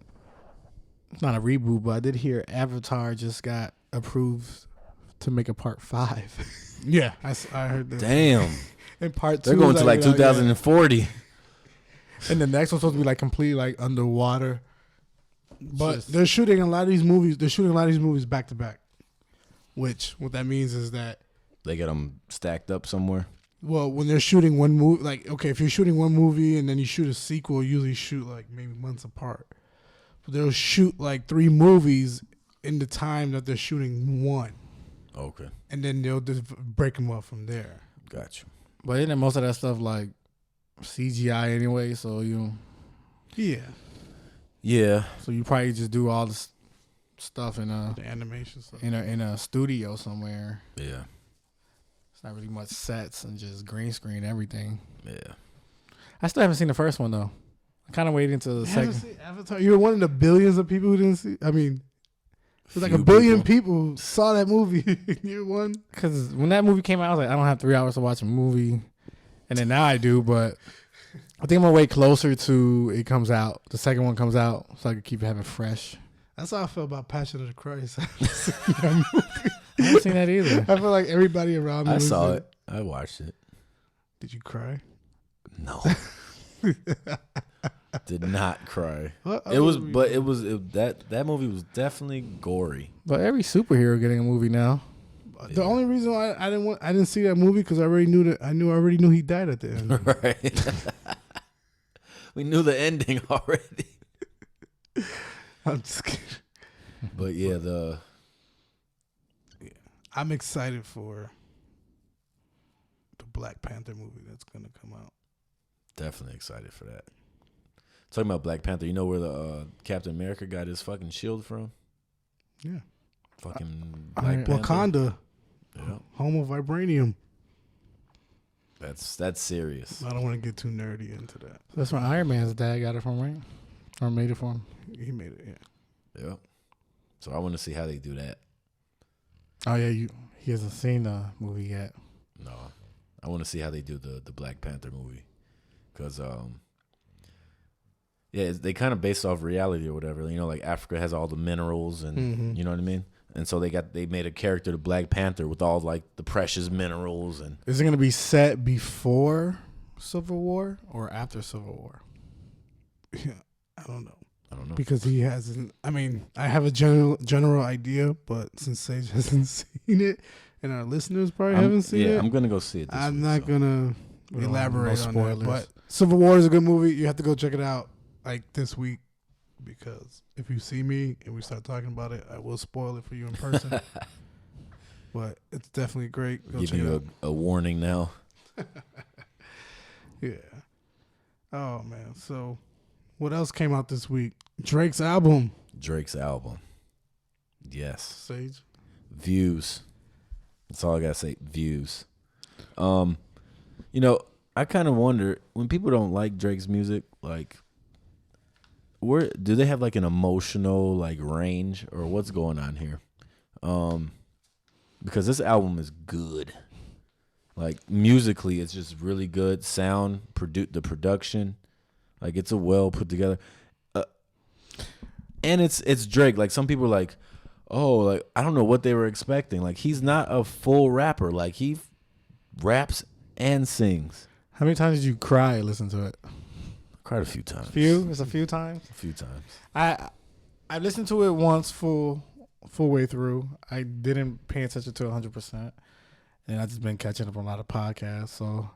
it's not a reboot, but I did hear Avatar just got approved to make a part 5. Yeah, I heard that. Damn. And part 2 They're going to like 2040. And the next one's supposed to be like completely like underwater. But they're shooting a lot of these movies. They're shooting a lot of these movies back to back. Which what that means is that They got them stacked up somewhere. well, when they're shooting one movie, like okay, if you're shooting one movie and then you shoot a sequel, you usually shoot like maybe months apart. But they'll shoot like 3 movies in the time that they're shooting one, Okay. and then they'll just break them up from there. Got you. But isn't most of that stuff like CGI anyway? So Yeah, Yeah. so you probably just do all this stuff in the animation stuff. in a studio somewhere. Yeah. It's not really much sets and just green screen everything. Yeah. I still haven't seen the first one though. I'm kind of waiting until the You haven't second. seen Avatar? You're one of the billions of people who didn't see. I mean, there's like Few 1 billion people saw that movie. You're one. Because when that movie came out, I was like, I don't have 3 hours to watch a movie, and then now I do. But I think I'm gonna wait closer to it comes out. The second one comes out, so I can keep having fresh. That's how I feel about Passion of the Christ. I haven't seen that either. I feel like everybody around me. I was saw like, it. I watched it. Did you cry? No. Did not cry. What It was, but it was that movie was definitely gory. But every superhero getting a movie now. The only reason why I didn't see that movie because I already knew that I already knew he died at the end. Right. We knew the ending already. I'm just kidding. But yeah, I'm excited for the Black Panther movie that's gonna come out. definitely excited for that. Talking about Black Panther, you know where the Captain America got his fucking shield from? Yeah, Fucking Black Panther. Wakanda, Yeah. home of vibranium. That's serious. I don't want to get too nerdy into that. That's where Iron Man's dad got it from, right? Or made it for him. He made it. Yeah. Yeah. So I want to see how they do that. Oh yeah, he hasn't seen the movie yet. No, I want to see how they do the Black Panther movie, because yeah, they kind of based off reality or whatever. You know, like Africa has all the minerals and you know what I mean. And so they made a character, the Black Panther, with all like the precious minerals and. Is it gonna be set before Civil War or after Civil War? Yeah, I don't know. Because he hasn't. I mean, I have a general idea, but since Sage hasn't seen it, and our listeners probably haven't seen it, I'm gonna go see it. I'm not gonna elaborate on that. spoilers. But Civil War is a good movie. You have to go check it out like this week, because if you see me and we start talking about it, I will spoil it for you in person. But it's definitely great. Go check Giving it out. you a warning now. Yeah. Oh man. So, what else came out this week? Drake's album. Drake's album. Yes. Sage. Views. That's all I gotta say. Views. You know, I kind of wonder when people don't like Drake's music, like, where do they have like an emotional like range or what's going on here? Because this album is good. Like musically, it's just really good. Sound, the production, like it's a well put together. And it's Drake. Like some people are like, oh, like I don't know what they were expecting. Like he's not a full rapper. Like he raps and sings. How many times did you cry and listen to it? Cried a few times. Few? It's a few times. A few times. I listened to it once full full way through. I didn't pay attention to 100%, and I just been catching up on a lot of podcasts. So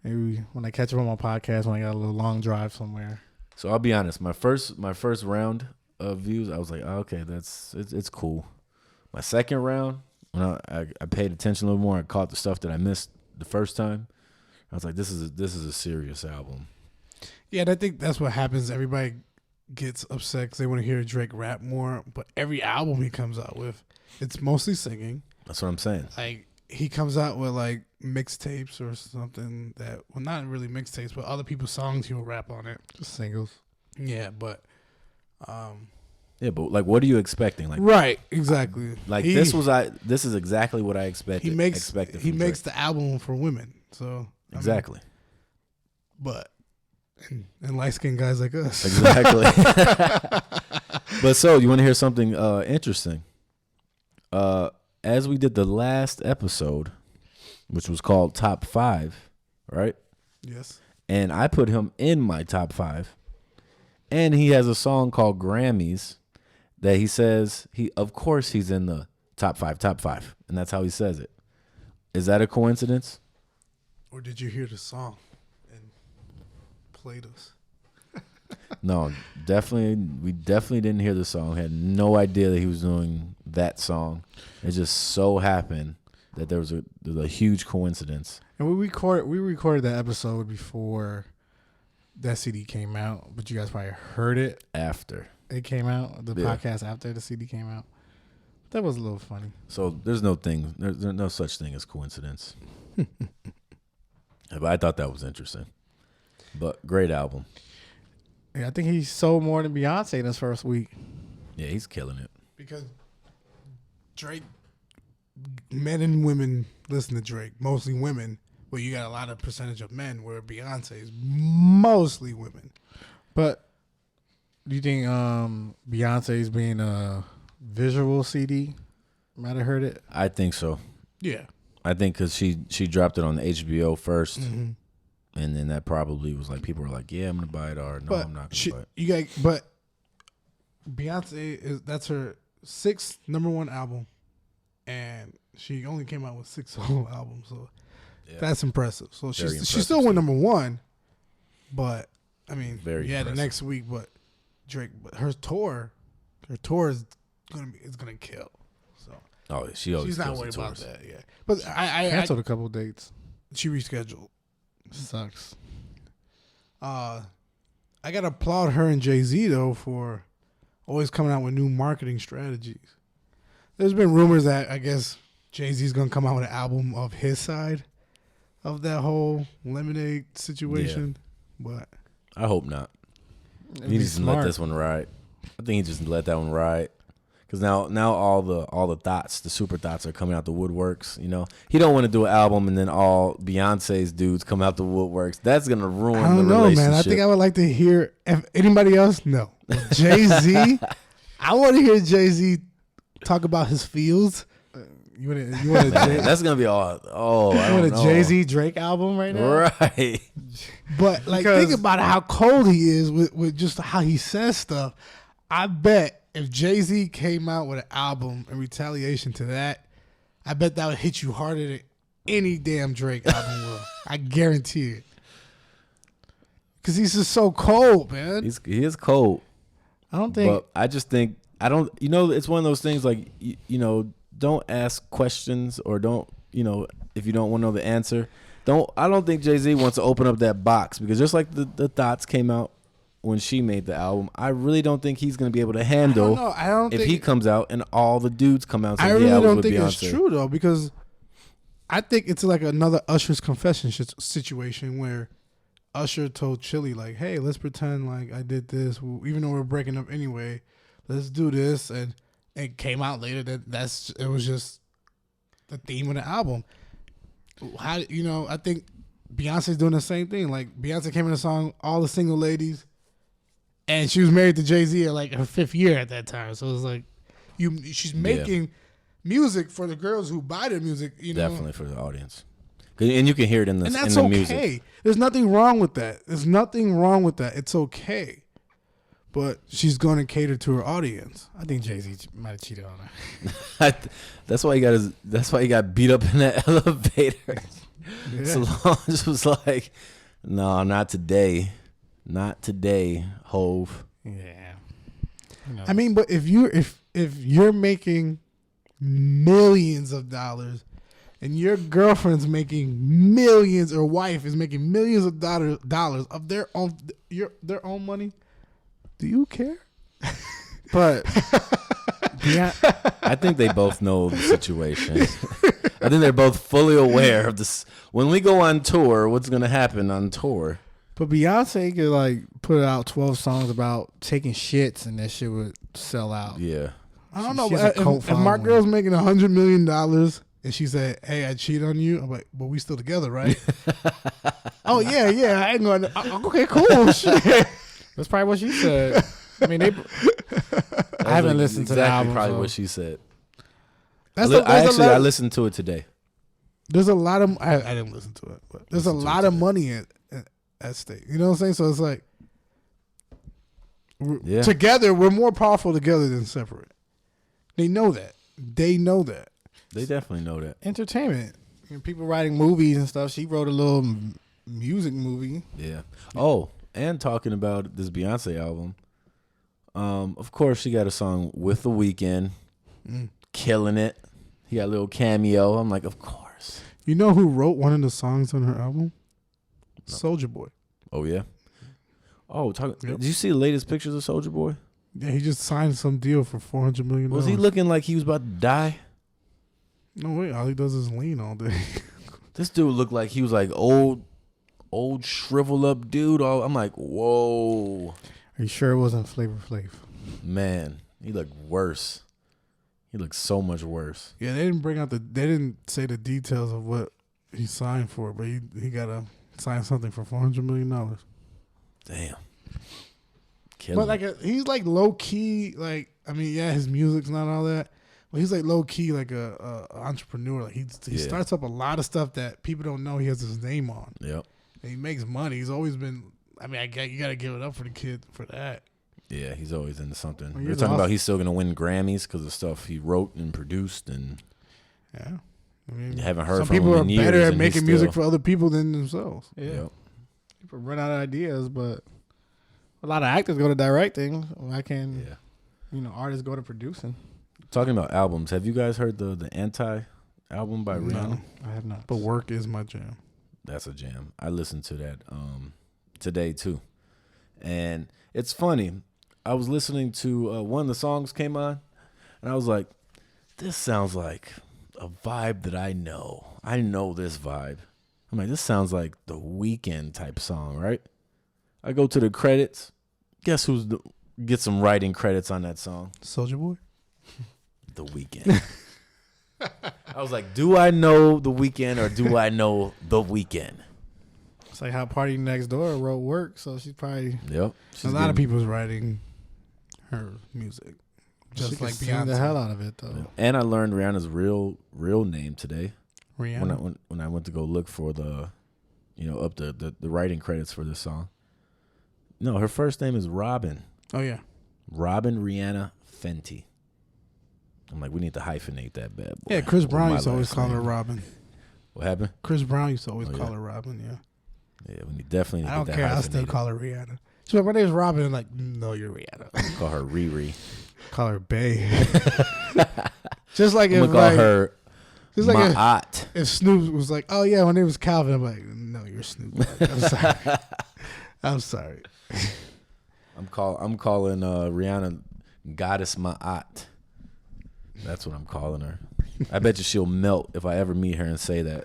maybe when I catch up on my podcast, when I got a little long drive somewhere. So I'll be honest. My first round of views, I was like, oh, okay, it's cool. My second round, when I paid attention a little more, I caught the stuff that I missed the first time. I was like, this is a serious album. Yeah, and I think that's what happens. Everybody gets upset because they want to hear Drake rap more. But every album he comes out with, it's mostly singing. That's what I'm saying. Like, he comes out with, like, mixtapes or something that, well, not really mixtapes, but other people's songs he'll rap on it. Just singles. Yeah, but... Yeah, but like, what are you expecting? Like, right, exactly. Like this is exactly what I expected. He makes Drake. the album for women. So exactly. But and light skinned guys like us. Exactly. But so you want to hear something interesting? As we did the last episode, which was called Top 5, right? Yes. And I put him in my top 5. And he has a song called Grammys that he says of course he's in the top 5, and that's how he says it. Is that a coincidence? Or did you hear the song and played us? No, we definitely didn't hear the song. Had no idea that he was doing that song. It just so happened that there was a huge coincidence. And we recorded that episode before that CD came out, but you guys probably heard it After it came out, the podcast after the CD came out. That was a little funny. So there's no such thing as coincidence. But I thought that was interesting. But great album. Yeah, I think he sold more than Beyonce in his first week. Yeah, he's killing it. Because Drake, men and women listen to Drake, mostly women. Well, you got a lot of percentage of men, where Beyonce is mostly women. But do you think Beyonce's being a visual CD might have heard it? I think so. Yeah. I think because she dropped it on the HBO first, and then that probably was like, people were like, yeah, I'm going to buy it, or no, I'm not going to buy it. But Beyonce, that's her 6th #1 album, and she only came out with 6 solo albums, so... Yeah. That's impressive. So she still went #1, but I mean, the next week. But Drake, her tour is gonna kill. So she's not worried about that. Yeah, but I canceled a couple dates. She rescheduled. Sucks. I gotta applaud her and Jay-Z though for always coming out with new marketing strategies. There's been rumors that I guess Jay-Z's gonna come out with an album of his side of that whole Lemonade situation, but I hope not. He just let this one ride. I think he just let that one ride, because now all the thoughts, the super thoughts, are coming out the woodworks. You know, he don't want to do an album and then all Beyonce's dudes come out the woodworks. That's gonna ruin. I don't know, man. I think I would like to hear if anybody else. No, Jay-Z. I want to hear Jay-Z talk about his feels. You want that's gonna be all. Oh, I want a Jay-Z Drake album right now, right? But like, think about how cold he is with just how he says stuff. I bet if Jay-Z came out with an album in retaliation to that, I bet that would hit you harder than any damn Drake album will. I guarantee it. Because he's just so cold, man. He is cold. I don't think. But I just think it's one of those things like don't ask questions, or don't, if you don't want to know the answer, I don't think Jay-Z wants to open up that box, because just like the thoughts came out when she made the album, I really don't think he's going to be able to handle if he comes out and all the dudes come out and say, I really don't think Beyonce. It's true though, because I think it's like another Usher's confession situation where Usher told Chili like, hey, let's pretend like I did this, even though we're breaking up anyway, let's do this, and it came out later that it was just the theme of the album. How I think Beyonce's doing the same thing. Like, Beyonce came in the song All the Single Ladies, and she was married to Jay-Z at like her 5th year at that time. So it was like she's making music for the girls who buy their music. Definitely for the audience, and you can hear it in the and that's in the okay. music. There's nothing wrong with that. It's okay. but she's going to cater to her audience. I think Jay-Z might have cheated on her. That's why he got beat up in that elevator. Yeah. Solange was like, "No, not today, Hove." Yeah. I mean, but if you're making millions of dollars and your girlfriend's making millions or wife is making millions of dollars of their own money, do you care? But yeah, I think they both know the situation. I think they're both fully aware of this. When we go on tour, what's going to happen on tour? but Beyonce could like put out 12 songs about taking shits and that shit would sell out. Yeah. I don't know. She has But a cult if my following. girl's making $100 million and she said, "Hey, I cheat on you," I'm like, "But we still together, right?" Oh yeah. I ain't going. Okay, cool. Shit. That's probably what she said. I mean, I haven't listened to the album. Probably so. what she said. That's I listened to it today. There's a lot of. I didn't listen to it, but there's a lot of money at stake. You know what I'm saying? So it's like, Yeah. together we're more powerful together than separate. They know that. They Definitely know that. Entertainment. And people writing movies and stuff. She wrote a little music movie. Yeah. Oh, and talking about this Beyonce album. Of course, she got a song with The Weeknd, killing it. He got a little cameo. I'm like, of course. You know who wrote one of the songs on her album? No. Soulja Boy. Oh yeah. Oh, did you see the latest pictures of Soulja Boy? Yeah, he just signed some deal for $400 million. Was he looking like he was about to die? No way. All he does is lean all day. This dude looked like he was like old shriveled up dude. I'm like, whoa, Are you sure it wasn't Flavor Flav? man, he looked worse. He looked so much worse. Yeah, they didn't say the details of what he signed for, but he got to sign something for $400 million. Damn. But like he's like low key, like I mean, yeah, his music's not all that, but he's like low key like a entrepreneur. Like he starts up a lot of stuff that people don't know he has his name on. Yep. And he makes money. He's always been. I mean, you got to give it up for the kid for that. Yeah, he's always into something. Well, They're talking about he's still gonna win Grammys because of stuff he wrote and produced, and Yeah, I mean, you haven't heard some from people him are in years. better at and making he's music still- for other people than themselves. Yeah. Yep. People run out of ideas, but a lot of actors go to directing. Why can't artists go to producing? Talking about albums, have you guys heard the Anti album by Rihanna? No, I have not. but work is my jam. That's a jam. I listened to that today too, and it's funny. I was listening to one of the songs came on, and I was like, "This sounds like a vibe that I know. I know this vibe." I'm like, "This sounds like the Weeknd type song, right?" I go to the credits. Guess get some writing credits on that song? Soulja Boy. The Weeknd. I was like, "Do I know the Weeknd or do I know the Weeknd?" It's like how Party Next Door wrote Work, so she's probably Yep. A lot of people's writing her music, just like sing Beyonce. the hell out of it though. Yeah. And I learned Rihanna's real name today Rihanna. when I went to go look for the writing credits for this song. No, her first name is Robin. Oh yeah. Robin Rihanna Fenty. I'm like, we need to hyphenate that bad boy. Yeah, Chris with Brown my used to always last call her name. Robin. What happened? Chris Brown used to always Oh, call yeah. her Robin. Yeah. Yeah, we definitely need I to don't get care. that I'll still hyphenated. call her Rihanna. She's like, my name's Robin. I'm like, no, you're Rihanna. Call her Riri. Call her Bay. Just like I'm if gonna call like, her just like if, Ma'at. if Snoop was like, oh yeah, my name is Calvin. I'm like, no, you're Snoop. I'm sorry. I'm sorry. I'm calling Rihanna Goddess Ma'at. That's what I'm calling her. I bet you she'll melt if I ever meet her and say that.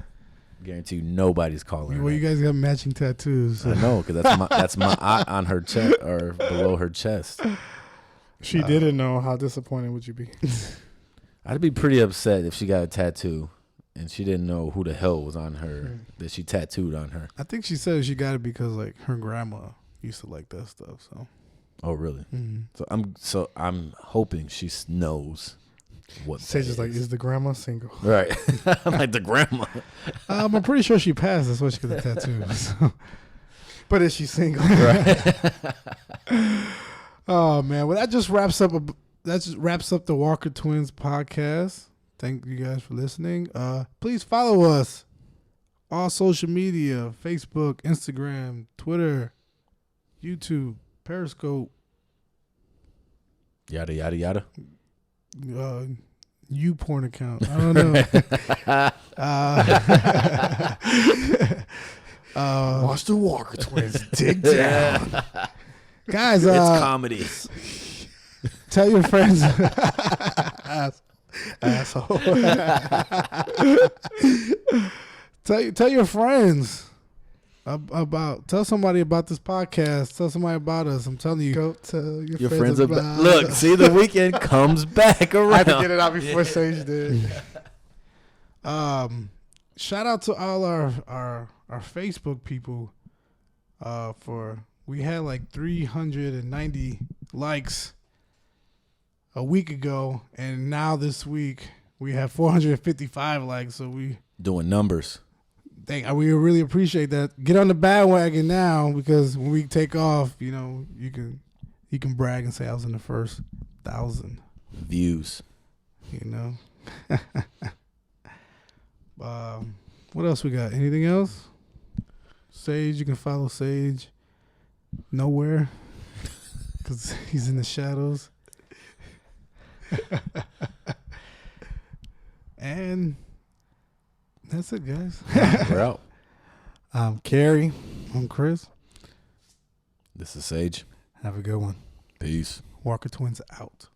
Guarantee you nobody's calling her. Well, you that. guys got matching tattoos. I know, because that's Ma'at on her chest or below her chest. She didn't know. How disappointed would you be? I'd be pretty upset if she got a tattoo and she didn't know who the hell was on her that she tattooed on her. I think she said she got it because like her grandma used to like that stuff. So. Oh, really? Mm-hmm. So I'm hoping she knows what. Sage is that like, is the grandma single? right. I'm like the grandma. I'm pretty sure she passed. That's why she got the tattoo. So. But is she single? Right. Oh man, well that just wraps up the Walker Twins podcast. Thank you guys for listening. Please follow us all social media: Facebook, Instagram, Twitter, YouTube, Periscope, Yada yada yada. YouPorn account. I don't know. Watch the Walker Twins dig down. Guys, It's comedy. tell your friends. Asshole. Tell your friends tell somebody about this podcast. Tell somebody about us. I'm telling you. Go tell Your friends about. Look, see, the weekend comes back around. I had to get it out before Sage did. Shout out to all our Facebook people. We had like 390 likes a week ago, and now this week we have 455 likes. So we doing numbers. We really appreciate that. Get on the bandwagon now, because when we take off, you can brag and say I was in the first 1,000 views. What else we got? Anything else? Sage, you can follow Sage nowhere because he's in the shadows. And that's it, guys. We're out. I'm Carrie. I'm Chris. This is Sage. Have a good one. Peace. Walker Twins out.